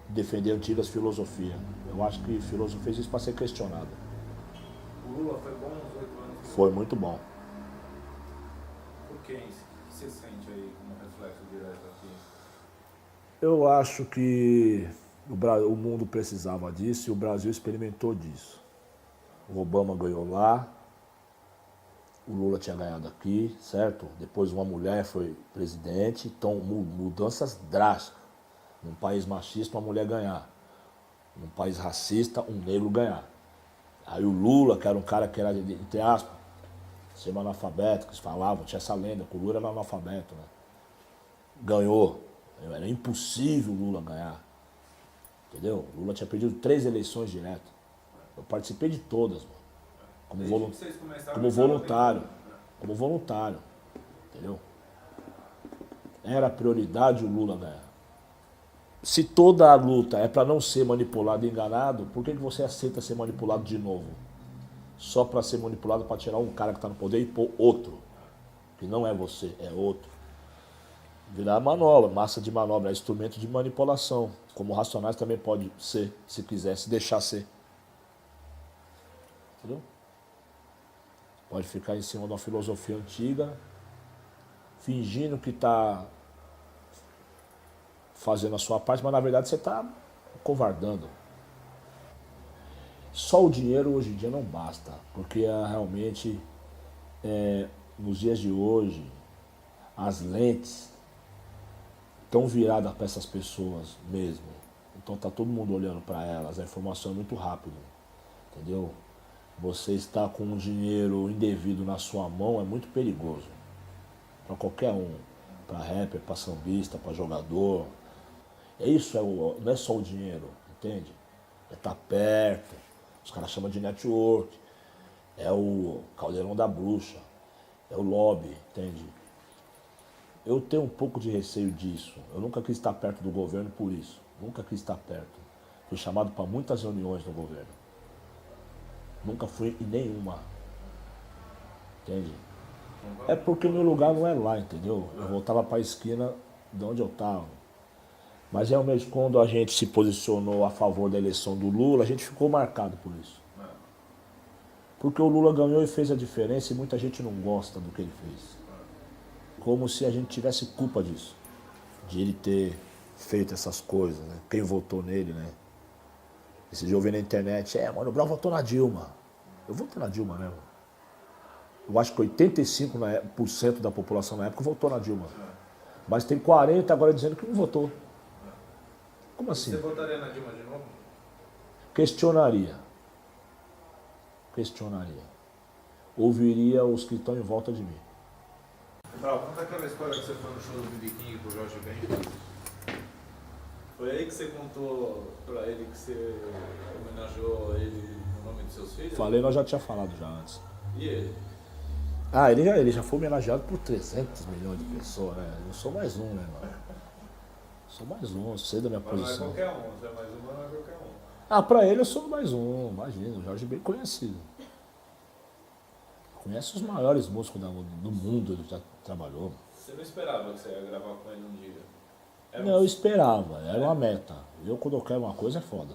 Defender antigas filosofias. Eu acho que filosofia fez isso para ser questionado. O Lula foi bom nos 8 anos? Foi muito bom. Por que você sente aí como reflexo direto aqui? Eu acho que o mundo precisava disso e o Brasil experimentou disso. O Obama ganhou lá, o Lula tinha ganhado aqui, certo? Depois uma mulher foi presidente, então mudanças drásticas. Num país machista, uma mulher ganhar. Num país racista, um negro ganhar. Aí o Lula, que era um cara que era, entre aspas, semi-analfabeto, que eles falavam, tinha essa lenda, que o Lula era analfabeto, né? Ganhou. Era impossível o Lula ganhar. Entendeu? O Lula tinha perdido 3 eleições direto. Eu participei de todas, mano. Como voluntário. Como voluntário. Entendeu? Era prioridade o Lula ganhar. Se toda a luta é para não ser manipulado e enganado, por que você aceita ser manipulado de novo? Só para ser manipulado para tirar um cara que está no poder e pôr outro. Que não é você, é outro. Virar manobra, massa de manobra, é instrumento de manipulação. Como o Racionais também pode ser, se quiser, se deixar ser. Entendeu? Pode ficar em cima de uma filosofia antiga, fingindo que está fazendo a sua parte, mas na verdade você está covardando. Só o dinheiro hoje em dia não basta, porque realmente, nos dias de hoje, as lentes estão viradas para essas pessoas mesmo. Então está todo mundo olhando para elas, a informação é muito rápida, entendeu? Você está com um dinheiro indevido na sua mão é muito perigoso. Para qualquer um. Para rapper, para sambista, para jogador. Isso não é só o dinheiro, entende? É estar perto. Os caras chamam de network. É o caldeirão da bruxa. É o lobby, entende? Eu tenho um pouco de receio disso. Eu nunca quis estar perto do governo por isso. Nunca quis estar perto. Fui chamado para muitas reuniões do governo. Nunca fui em nenhuma. Entende? É porque o meu lugar não é lá, entendeu? Eu voltava para a esquina de onde eu estava. Mas realmente quando a gente se posicionou a favor da eleição do Lula, a gente ficou marcado por isso. Porque o Lula ganhou e fez a diferença e muita gente não gosta do que ele fez. Como se a gente tivesse culpa disso. De ele ter feito essas coisas, né? Quem votou nele, né? Esse dia eu vi na internet, Mano Brown votou na Dilma. Eu votei na Dilma mesmo. Eu acho que 85% da população na época votou na Dilma. Mas tem 40% agora dizendo que não votou. Como assim? Você votaria na Dilma de novo? Questionaria. Ouviria os que estão em volta de mim. Brau, conta aquela história que você foi no show do B.B. King com o Jorge Ben. Foi aí que você contou pra ele que você homenageou ele no nome de seus filhos? Falei, nós já tinha falado já antes. E ele? Ah, ele já foi homenageado por 300 milhões de pessoas, né? Eu sou mais um, né, mano? Sou mais um, sei da minha Mas não é posição. qualquer um, você é mais um, mas não é qualquer um. Ah, pra ele eu sou mais um, imagina, o Jorge bem conhecido. Conhece os maiores músicos do mundo, ele já trabalhou. Você não esperava que você ia gravar com ele um dia? Não, eu esperava, era uma meta. Eu quando eu quero uma coisa é foda.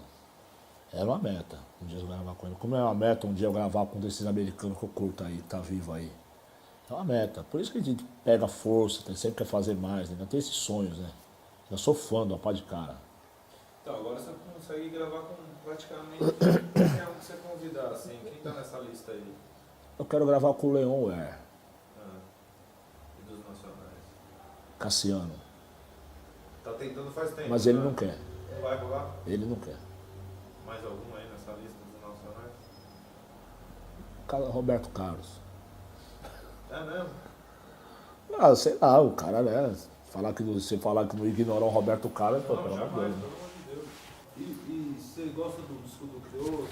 Era uma meta, um dia eu gravar com ele. Como é uma meta, um dia eu gravar com um desses americanos que eu curto aí, tá vivo aí. É uma meta, por isso que a gente pega força, sempre quer fazer mais, né? Ainda tem esses sonhos, né? Eu sou fã do Pá de Cara. Então, agora você consegue gravar com praticamente qualquer um que você convidar, assim. Quem tá nessa lista aí? Eu quero gravar com o Leon Ware, E dos nacionais? Cassiano, Tá tentando faz tempo. mas ele né? não quer, Não vai rolar? ele não quer. Mais algum aí nessa lista dos nacionais? Roberto Carlos. É mesmo? Ah, sei lá, o cara, né? Você falar que não ignorou o Roberto Carlos, pô, Não, pelo amor de jamais, Deus. pelo amor de Deus. E você gosta do disco do Criolo?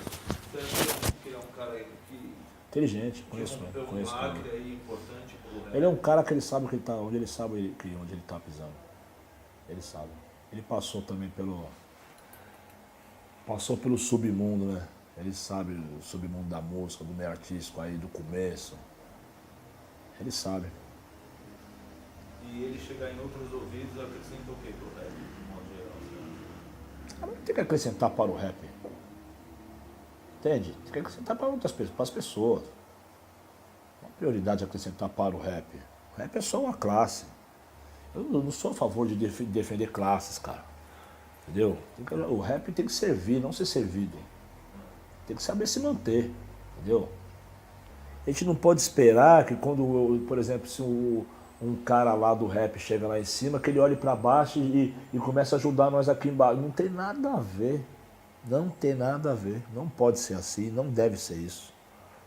Você acha que ele é um cara que Inteligente, conheço rompeu ele, um conheço ele. lacre aí importante pro rap? Ele é um cara que ele sabe que ele tá, onde ele tá pisando. Ele sabe. Ele passou também pelo submundo, né? Ele sabe o submundo da música, do meio artístico aí, do começo. Ele sabe. E ele chegar em outros ouvidos acrescenta o que pro rap, de modo geral? Mas não tem que acrescentar para o rap. Entende? Tem que acrescentar para outras pessoas, para as pessoas. Não é prioridade acrescentar para o rap. O rap é só uma classe. Eu não sou a favor de defender classes, cara. Entendeu? O rap tem que servir, não ser servido. Tem que saber se manter. Entendeu? A gente não pode esperar que quando, por exemplo, se um cara lá do rap chega lá em cima, que ele olhe para baixo e comece a ajudar nós aqui embaixo. Não tem nada a ver. Não tem nada a ver. Não pode ser assim, não deve ser isso.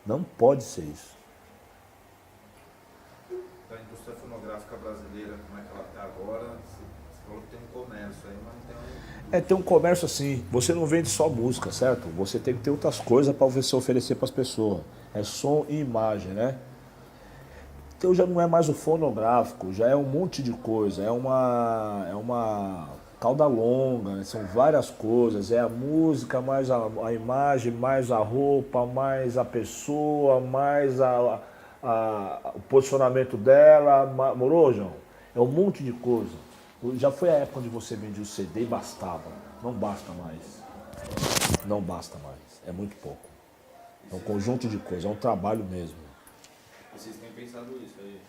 Não pode ser isso. Da indústria fonográfica brasileira, como é que ela está agora? Você falou que tem um comércio aí, mas não tem um... Tem um comércio assim. Você não vende só música, certo? Você tem que ter outras coisas para você oferecer para as pessoas. É som e imagem, né? Então já não é mais o fonográfico, já é um monte de coisa. É uma cauda longa, né? São várias coisas. É a música, mais a imagem, mais a roupa, mais a pessoa, mais o posicionamento dela. Morou, João? É um monte de coisa. Já foi a época onde você vendia o CD e bastava. Não basta mais. Não basta mais. É muito pouco. É um conjunto de coisas, é um trabalho mesmo. Vocês têm pensado isso aí?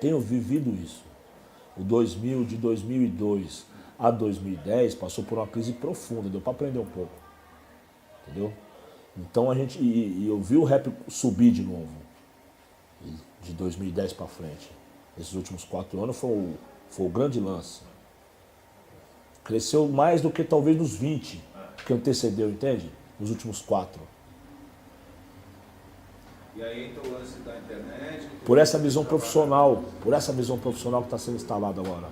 Tenho vivido isso. O 2000, de 2002 a 2010, passou por uma crise profunda, deu para aprender um pouco. Entendeu? Então eu vi o rap subir de novo. De 2010 para frente. Esses últimos 4 anos foi o grande lance. Cresceu mais do que talvez nos 20 que antecedeu, entende? Nos últimos 4. E aí entra o lance da internet... Por essa visão profissional que está sendo instalada agora.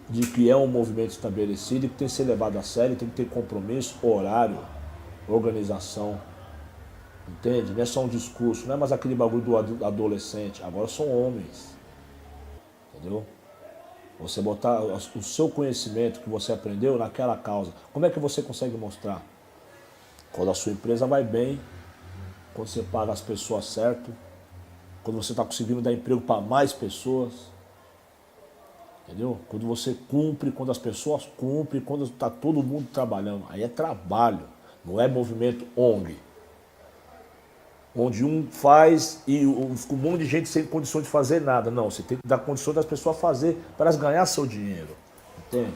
De que é um movimento estabelecido e que tem que ser levado a sério, tem que ter compromisso, horário, organização. Entende? Não é só um discurso, não é mais aquele bagulho do adolescente. Agora são homens. Entendeu? Você botar o seu conhecimento que você aprendeu naquela causa. Como é que você consegue mostrar? Quando a sua empresa vai bem, quando você paga as pessoas certo, quando você está conseguindo dar emprego para mais pessoas. Entendeu? Quando você cumpre, quando as pessoas cumprem, quando está todo mundo trabalhando. Aí é trabalho, não é movimento ONG. Onde um faz e um monte de gente sem condição de fazer nada. Não, você tem que dar condição das pessoas fazer para elas ganhar seu dinheiro. Entende?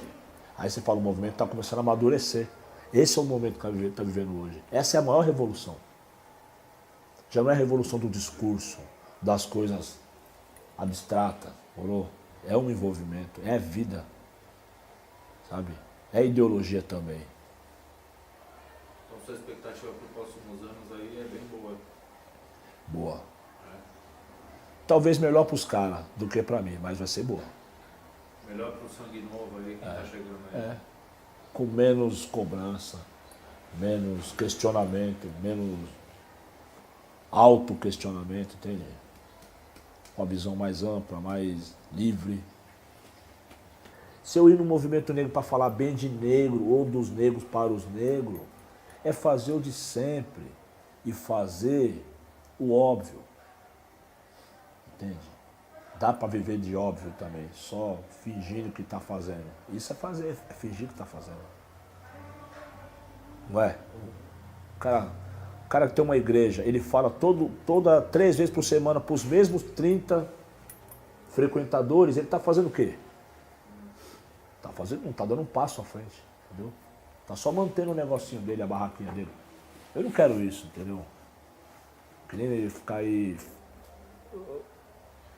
Aí você fala, o movimento está começando a amadurecer. Esse é o momento que está vivendo hoje. Essa é a maior revolução. Já não é a revolução do discurso, das coisas abstratas. Morou? É um envolvimento, é vida. Sabe? É ideologia também. Então sua expectativa para os próximos anos aí é bem boa. Boa. Talvez melhor para os caras do que para mim, mas vai ser boa. Melhor para o sangue novo aí que está chegando aí. É. Com menos cobrança, menos questionamento, menos autoquestionamento, entende? Uma visão mais ampla, mais livre. Se eu ir no movimento negro para falar bem de negro ou dos negros para os negros, é fazer o de sempre e fazer o óbvio. Entende? Dá para viver de óbvio também, só fingindo que está fazendo. Isso é fazer, é fingir que está fazendo. Não é? O cara que tem uma igreja, ele fala toda 3 vezes por semana para os mesmos 30 frequentadores, ele está fazendo o quê? Não está dando um passo à frente, entendeu? Está só mantendo o negocinho dele, a barraquinha dele. Eu não quero isso, entendeu? Que nem ele ficar aí...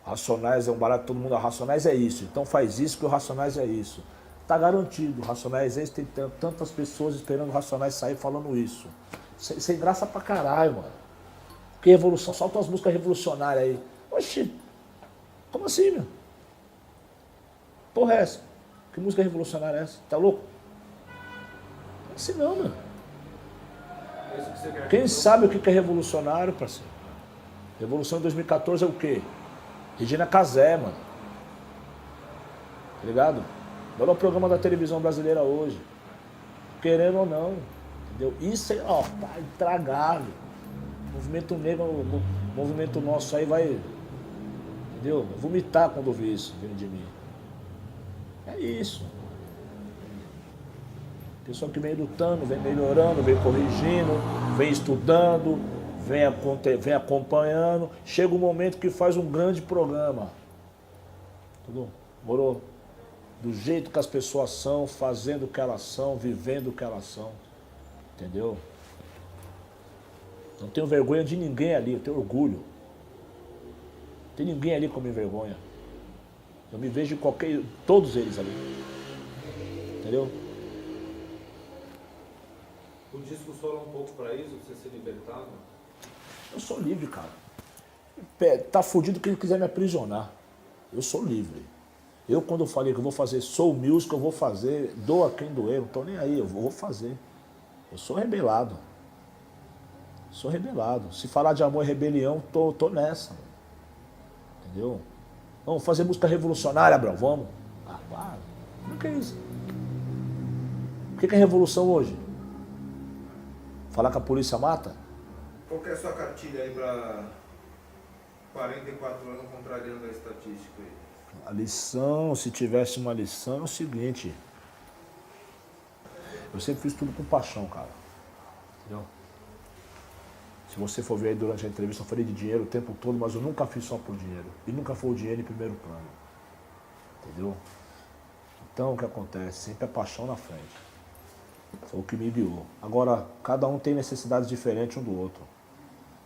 Racionais é um barato, todo mundo é Racionais é isso. Então faz isso que o Racionais é isso. Tá garantido, Racionais é isso, tem tantas pessoas esperando o Racionais sair falando isso. Sem graça pra caralho, mano. Que revolução, solta umas músicas revolucionárias aí. Oxi, como assim, meu? Porra é essa? Que música revolucionária é essa? Tá louco? Não é assim não, meu. É isso que você quer. Quem sabe o que é revolucionário, parceiro? Revolução de 2014 é o quê? Regina Casé, mano. Tá ligado? Olha o programa da televisão brasileira hoje. Querendo ou não. Entendeu? Isso aí, ó, tá intragável. Movimento negro, movimento nosso aí vai. Entendeu? Vomitar quando ouvir isso vindo de mim. É isso. Pessoa que vem lutando, vem melhorando, vem corrigindo, vem estudando, vem acompanhando. Chega um momento que faz um grande programa. Tudo? Morou? Do jeito que as pessoas são, fazendo o que elas são, vivendo o que elas são. Entendeu? Não tenho vergonha de ninguém ali, eu tenho orgulho. Não tem ninguém ali que eu me envergonha. Eu me vejo em todos eles ali. Entendeu? O disco solo é um pouco para isso, você ser libertado? Eu sou livre, cara. Tá fudido quem quiser me aprisionar. Eu sou livre. Eu, quando eu falei que eu vou fazer soul music, eu vou fazer, doa quem doer, não tô nem aí, eu vou fazer. Eu sou rebelado. Sou rebelado. Se falar de amor e rebelião, tô nessa. Entendeu? Vamos fazer música revolucionária, Abrão, vamos. Ah, para. O que é isso? O que é revolução hoje? Falar que a polícia mata? Qual que é a sua cartilha aí para 44 anos contrariando a estatística aí? A lição, se tivesse uma lição, é o seguinte. Eu sempre fiz tudo com paixão, cara. Entendeu? Se você for ver aí durante a entrevista, eu falei de dinheiro o tempo todo, mas eu nunca fiz só por dinheiro. E nunca foi o dinheiro em primeiro plano. Entendeu? Então, o que acontece? Sempre a paixão na frente. Foi o que me guiou. Agora, cada um tem necessidades diferentes um do outro.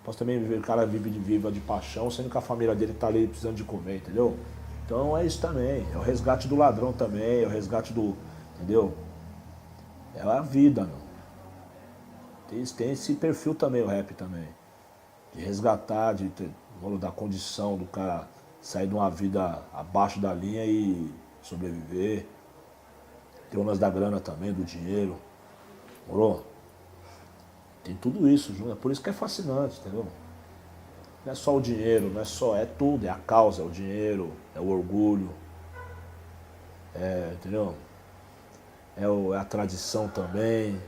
Posso também ver o cara viva de paixão, sendo que a família dele tá ali precisando de comer, entendeu? Então é isso também. É o resgate do ladrão também, é o resgate do... Entendeu? É a vida, meu. Tem esse perfil também, o rap também. De resgatar, da condição do cara sair de uma vida abaixo da linha e sobreviver. Tem o lance da grana também, do dinheiro. Morou? Tem tudo isso, Júnior. É por isso que é fascinante, entendeu? Não é só o dinheiro, não é só, é tudo, é a causa, é o dinheiro, é o orgulho, entendeu? É a tradição também,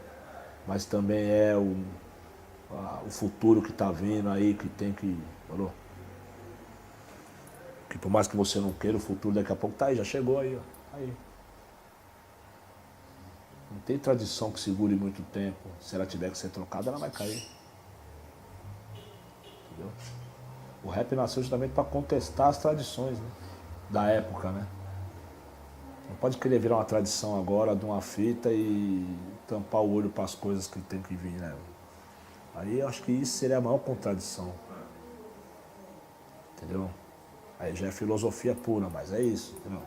mas também é o futuro que está vindo aí, que tem que, falou? Que por mais que você não queira, o futuro daqui a pouco tá aí, já chegou aí, ó. Aí. Não tem tradição que segure muito tempo. Se ela tiver que ser trocada, ela vai cair. Entendeu? O rap nasceu justamente para contestar as tradições, né? Da época, né? Não pode querer virar uma tradição agora de uma fita e tampar o olho para as coisas que tem que vir, né? Aí eu acho que isso seria a maior contradição. Entendeu? Aí já é filosofia pura, mas é isso, entendeu?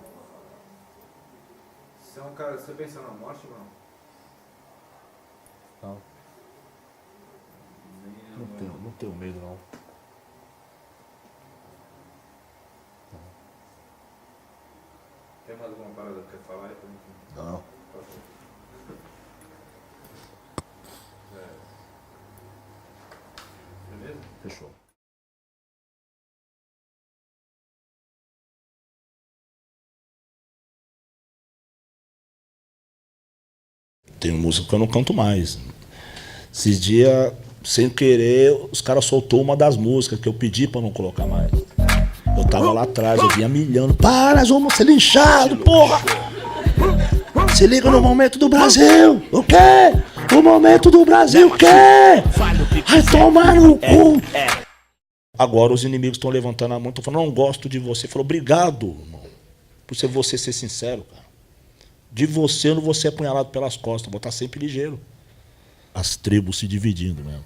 Você é um cara, você pensa na morte, mano? Não. Não tenho medo, não. Tem mais alguma parada que quer falar aí pra mim? Não. Beleza? Fechou. Tem música que eu não canto mais. Esses dias, sem querer, os caras soltou uma das músicas que eu pedi pra não colocar mais. Eu tava lá atrás, eu vinha milhando. Para, vamos ser linchado, porra! Se liga no momento do Brasil! O quê? O momento do Brasil, o quê? Vai tomar no cu! Agora os inimigos estão levantando a mão, estão falando, não gosto de você. Falou, obrigado, irmão, por você ser sincero, cara. De você eu não vou ser apunhalado pelas costas, vou estar sempre ligeiro. As tribos se dividindo, né?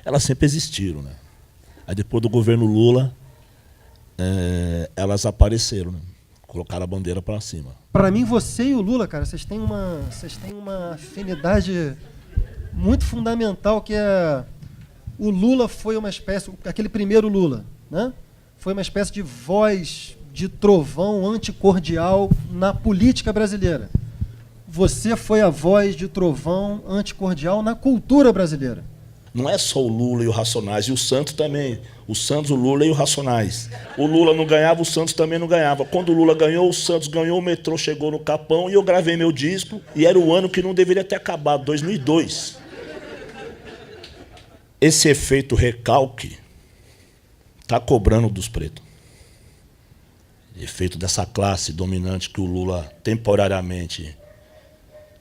Elas sempre existiram, né? Aí depois do governo Lula, elas apareceram, né? Colocaram a bandeira para cima. Para mim, você e o Lula, cara, vocês têm uma afinidade muito fundamental, que é... O Lula foi uma espécie... Aquele primeiro Lula, né? Foi uma espécie de voz de trovão anticordial na política brasileira. Você foi a voz de trovão anticordial na cultura brasileira. Não é só o Lula e o Racionais, e o Santos também. O Santos, o Lula e o Racionais. O Lula não ganhava, o Santos também não ganhava. Quando o Lula ganhou, o Santos ganhou, o metrô chegou no Capão e eu gravei meu disco. E era o ano que não deveria ter acabado, 2002. Esse efeito recalque está cobrando dos pretos. Efeito dessa classe dominante que o Lula temporariamente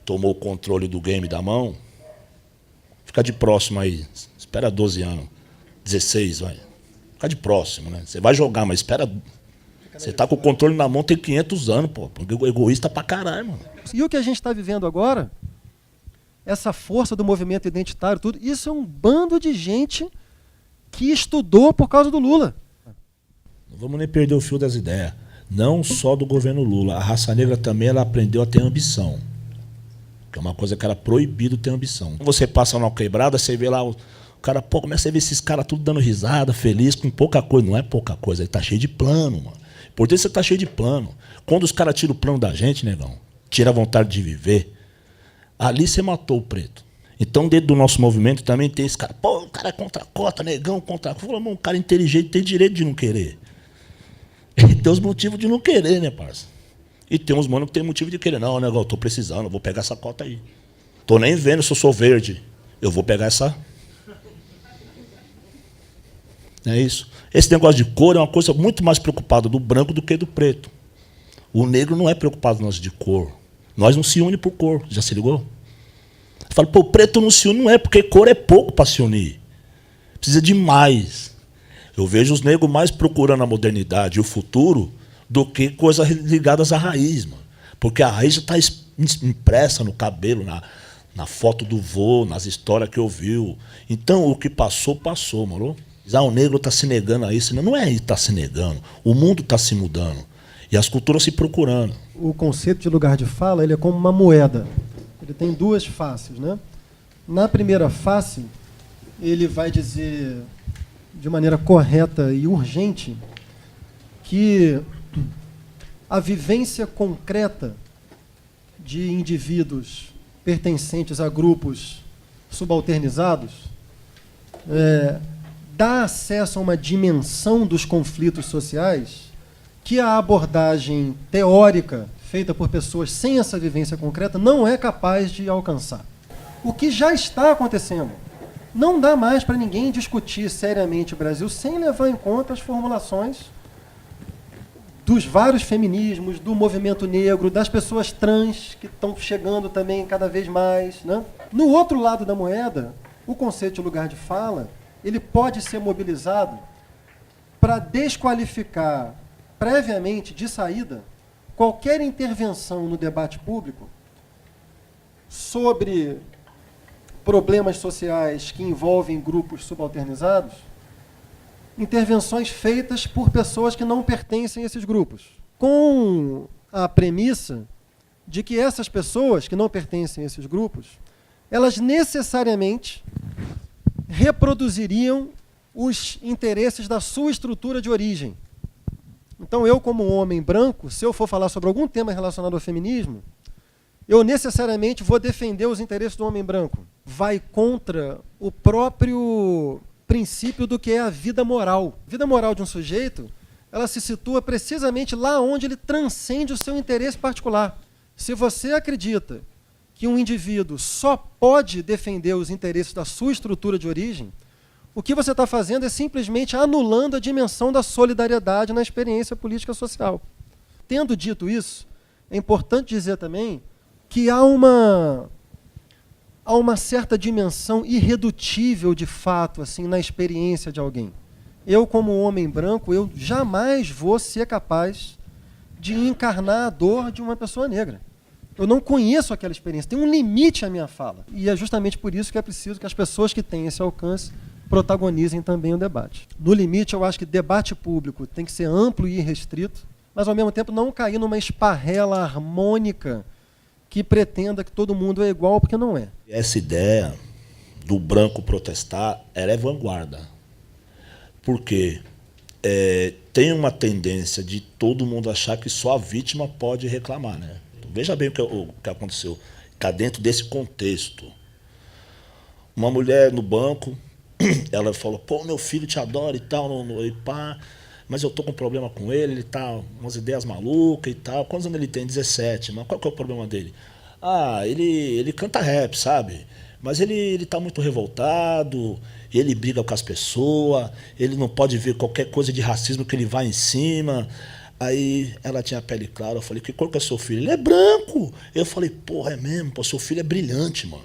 tomou o controle do game da mão. Fica de próximo aí, espera 12 anos, 16, vai. Fica de próximo, né? Você vai jogar, mas espera. Você tá com o controle na mão tem 500 anos, pô. Egoísta pra caralho, mano. E o que a gente está vivendo agora, essa força do movimento identitário, tudo, isso é um bando de gente que estudou por causa do Lula. Não vamos nem perder o fio das ideias. Não só do governo Lula. A raça negra também ela aprendeu a ter ambição. Que é uma coisa que era proibido ter ambição. Você passa numa quebrada, você vê lá o cara, pô, começa a ver esses caras tudo dando risada, feliz com pouca coisa. Não é pouca coisa, ele tá cheio de plano, mano. Por isso você tá cheio de plano. Quando os caras tiram o plano da gente, negão, tira a vontade de viver, ali você matou o preto. Então, dentro do nosso movimento também tem esse cara, pô, o cara é contra a cota, negão, contra a cota. Falou, mano, um cara inteligente tem direito de não querer. E tem os motivos de não querer, né, parça? E tem uns mano que tem motivo de querer. Não, negão, eu tô precisando, eu vou pegar essa cota aí. Tô nem vendo se eu sou verde. Eu vou pegar essa. É isso. Esse negócio de cor é uma coisa muito mais preocupada do branco do que do preto. O negro não é preocupado nós de cor. Nós não se une por cor. Já se ligou? Fala, pô, preto não se une. Não é, porque cor é pouco para se unir. Precisa de mais. Eu vejo os negros mais procurando a modernidade e o futuro do que coisas ligadas à raiz, mano. Porque a raiz já está impressa no cabelo, na foto do vô, nas histórias que ouviu. Então, o que passou, passou, mano. O negro está se negando a isso. Não é ele que está se negando. O mundo está se mudando. E as culturas se procurando. O conceito de lugar de fala, ele é como uma moeda. Ele tem duas faces, né? Na primeira face, ele vai dizer de maneira correta e urgente que a vivência concreta de indivíduos pertencentes a grupos subalternizados dá acesso a uma dimensão dos conflitos sociais que a abordagem teórica feita por pessoas sem essa vivência concreta não é capaz de alcançar. O que já está acontecendo. Não dá mais para ninguém discutir seriamente o Brasil sem levar em conta as formulações dos vários feminismos, do movimento negro, das pessoas trans, que estão chegando também cada vez mais, né? No outro lado da moeda, o conceito de lugar de fala, ele pode ser mobilizado para desqualificar previamente, de saída, qualquer intervenção no debate público sobre problemas sociais que envolvem grupos subalternizados, intervenções feitas por pessoas que não pertencem a esses grupos, com a premissa de que essas pessoas que não pertencem a esses grupos, elas necessariamente reproduziriam os interesses da sua estrutura de origem. Então, eu, como homem branco, se eu for falar sobre algum tema relacionado ao feminismo, eu necessariamente vou defender os interesses do homem branco. Vai contra o próprio princípio do que é a vida moral. A vida moral de um sujeito, ela se situa precisamente lá onde ele transcende o seu interesse particular. Se você acredita que um indivíduo só pode defender os interesses da sua estrutura de origem, o que você está fazendo é simplesmente anulando a dimensão da solidariedade na experiência política social. Tendo dito isso, é importante dizer também que há uma certa dimensão irredutível de fato assim, na experiência de alguém. Eu, como homem branco, eu jamais vou ser capaz de encarnar a dor de uma pessoa negra. Eu não conheço aquela experiência, tem um limite à minha fala. E é justamente por isso que é preciso que as pessoas que têm esse alcance protagonizem também o debate. No limite, eu acho que debate público tem que ser amplo e irrestrito, mas ao mesmo tempo não cair numa esparrela harmônica que pretenda que todo mundo é igual, porque não é. Essa ideia do branco protestar, ela é vanguarda. Porque tem uma tendência de todo mundo achar que só a vítima pode reclamar, né? Então, veja bem o que aconteceu. Está dentro desse contexto. Uma mulher no banco, ela falou, pô, meu filho te adora e tal, e pá, mas eu tô com um problema com ele, ele tá umas ideias malucas e tal. Quantos anos ele tem? 17. Mas qual que é o problema dele? Ah, ele canta rap, sabe? Mas ele tá muito revoltado, ele briga com as pessoas, ele não pode ver qualquer coisa de racismo que ele vai em cima. Aí ela tinha a pele clara, eu falei, que cor que é seu filho? Ele é branco. Eu falei, porra, é mesmo, pô, seu filho é brilhante, mano.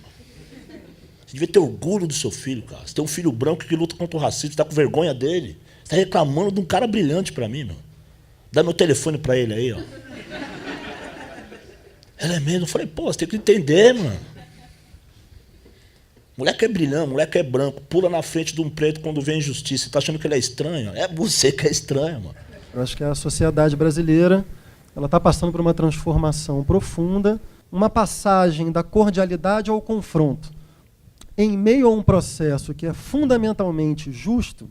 Você devia ter orgulho do seu filho, cara. Você tem um filho branco que luta contra o racismo, você tá com vergonha dele. Você tá reclamando de um cara brilhante pra mim, meu. Dá meu telefone pra ele aí, ó. Ela é mesmo. Eu falei, pô, você tem que entender, mano. Moleque é brilhante, moleque é branco, pula na frente de um preto quando vê injustiça. Você tá achando que ele é estranho? É você que é estranho, mano. Eu acho que a sociedade brasileira ela está passando por uma transformação profunda, uma passagem da cordialidade ao confronto. Em meio a um processo que é fundamentalmente justo,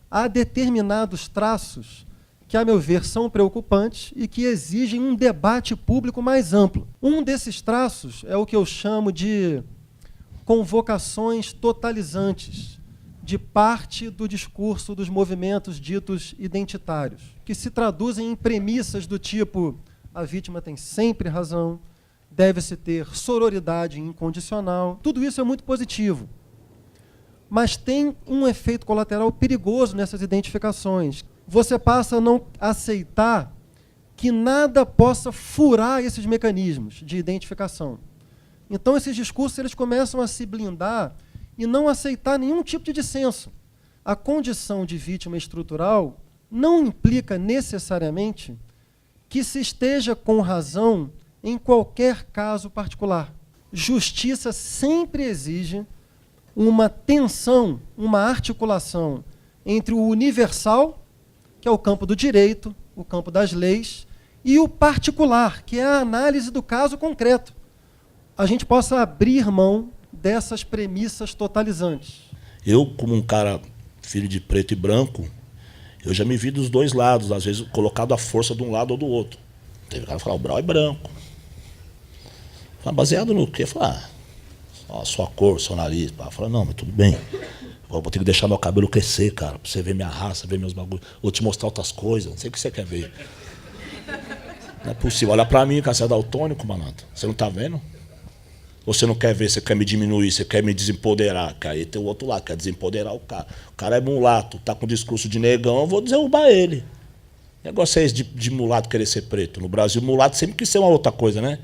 há determinados traços que, a meu ver, são preocupantes e que exigem um debate público mais amplo. Um desses traços é o que eu chamo de convocações totalizantes de parte do discurso dos movimentos ditos identitários, que se traduzem em premissas do tipo a vítima tem sempre razão, deve-se ter sororidade incondicional. Tudo isso é muito positivo. Mas tem um efeito colateral perigoso nessas identificações. Você passa a não aceitar que nada possa furar esses mecanismos de identificação. Então, esses discursos eles começam a se blindar e não aceitar nenhum tipo de dissenso. A condição de vítima estrutural não implica necessariamente que se esteja com razão em qualquer caso particular. Justiça sempre exige uma tensão, uma articulação entre o universal, que é o campo do direito, o campo das leis, e o particular, que é a análise do caso concreto. A gente possa abrir mão dessas premissas totalizantes. Eu, como um cara, filho de preto e branco, eu já me vi dos dois lados, às vezes colocado à força de um lado ou do outro. Teve cara que falava, o Brau é branco. Falei, baseado no quê? Eu falei, Ó, sua cor, seu nariz. Pá. Fala, não, mas tudo bem. Eu vou ter que deixar meu cabelo crescer, cara, pra você ver minha raça, ver meus bagulhos. Vou te mostrar outras coisas, não sei o que você quer ver. Não é possível. Olha pra mim, cara, você é daltônico, malandro. Você não tá vendo? Ou você não quer ver, você quer me diminuir, você quer me desempoderar. Que aí tem o outro lado, quer desempoderar o cara. O cara é mulato, tá com discurso de negão, eu vou derrubar ele. O negócio é esse de mulato querer ser preto. No Brasil, mulato sempre quis ser uma outra coisa, né?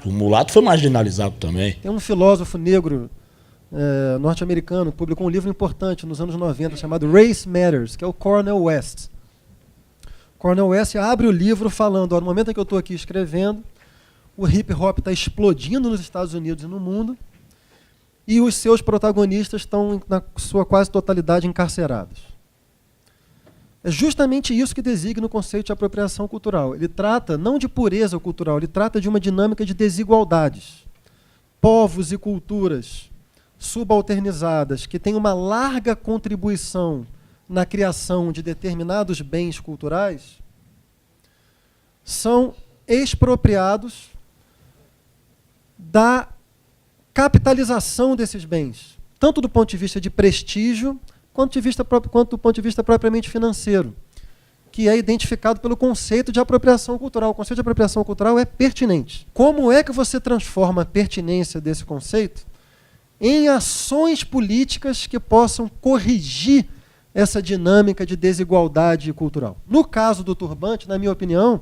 O mulato foi marginalizado também. Tem um filósofo negro norte-americano que publicou um livro importante nos anos 90 chamado Race Matters, que é o Cornel West. Cornel West abre o livro falando, ó, no momento em que eu estou aqui escrevendo, o hip hop está explodindo nos Estados Unidos e no mundo, e os seus protagonistas estão, na sua quase totalidade, encarcerados. É justamente isso que designa o conceito de apropriação cultural. Ele trata não de pureza cultural, ele trata de uma dinâmica de desigualdades. Povos e culturas subalternizadas que têm uma larga contribuição na criação de determinados bens culturais são expropriados da capitalização desses bens, tanto do ponto de vista de prestígio, quanto do ponto de vista propriamente financeiro, que é identificado pelo conceito de apropriação cultural. O conceito de apropriação cultural é pertinente. Como é que você transforma a pertinência desse conceito em ações políticas que possam corrigir essa dinâmica de desigualdade cultural? No caso do turbante, na minha opinião,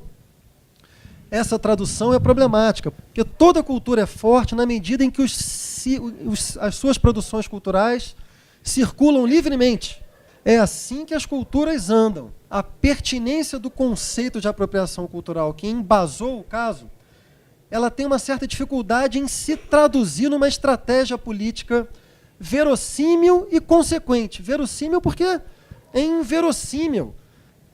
essa tradução é problemática, porque toda cultura é forte na medida em que as suas produções culturais circulam livremente. É assim que as culturas andam. A pertinência do conceito de apropriação cultural que embasou o caso, ela tem uma certa dificuldade em se traduzir numa estratégia política verossímil e consequente. Verossímil porque é inverossímil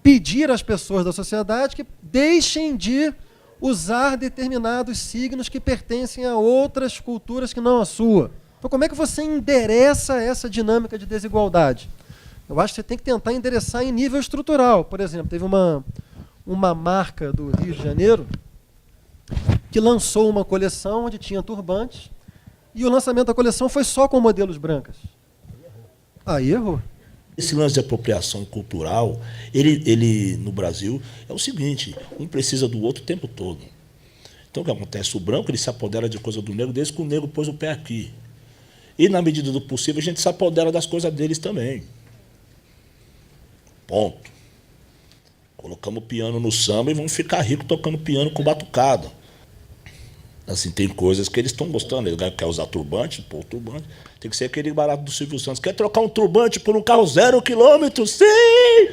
pedir às pessoas da sociedade que deixem de usar determinados signos que pertencem a outras culturas que não a sua. Então, como é que você endereça essa dinâmica de desigualdade? Eu acho que você tem que tentar endereçar em nível estrutural. Por exemplo, teve uma marca do Rio de Janeiro que lançou uma coleção onde tinha turbantes e o lançamento da coleção foi só com modelos brancas. Aí errou. Esse lance de apropriação cultural, ele no Brasil, é o seguinte, um precisa do outro o tempo todo. Então o que acontece? O branco ele se apodera de coisa do negro desde que o negro pôs o pé aqui. E na medida do possível a gente se apodera das coisas deles também. Ponto. Colocamos piano no samba e vamos ficar ricos tocando piano com batucada. Assim, tem coisas que eles estão gostando. Ele quer usar turbante, pô, turbante. Tem que ser aquele barato do Silvio Santos. Quer trocar um turbante por um carro 0 km? Sim!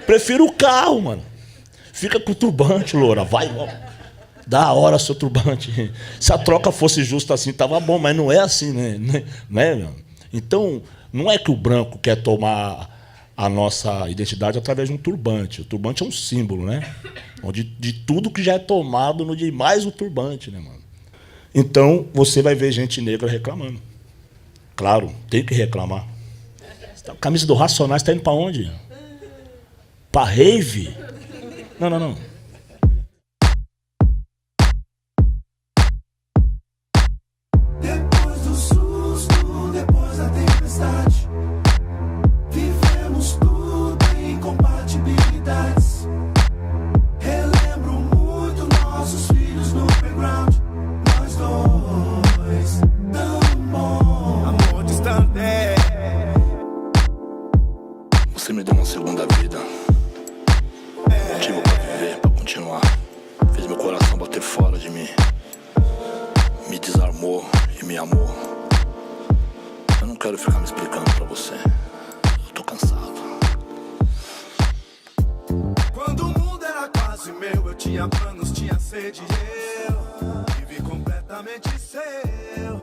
Prefiro o carro, mano. Fica com o turbante, loura. Vai, ó. Da hora seu turbante. Se a troca fosse justa assim, tava bom, mas não é assim, né? Meu? Então, não é que o branco quer tomar a nossa identidade através de um turbante. O turbante é um símbolo, né? Onde de tudo que já é tomado no dia, mais o turbante, né, mano? Então, você vai ver gente negra reclamando. Claro, tem que reclamar. A camisa do Racionais está indo para onde? Para rave? Não. Depois do susto, depois da tempestade, vivemos tudo em incompatibilidades. Relembro muito nossos filhos no playground. Nós dois, tão bom. Amor distante. Você me deu uma segunda vida. Motivo pra viver, pra continuar. Fez meu coração bater fora de mim. Me desarmou e me amou. Eu não quero ficar me explicando pra você. Eu tô cansado. Quando o mundo era quase meu, eu tinha planos, tinha sede, eu vivi completamente seu.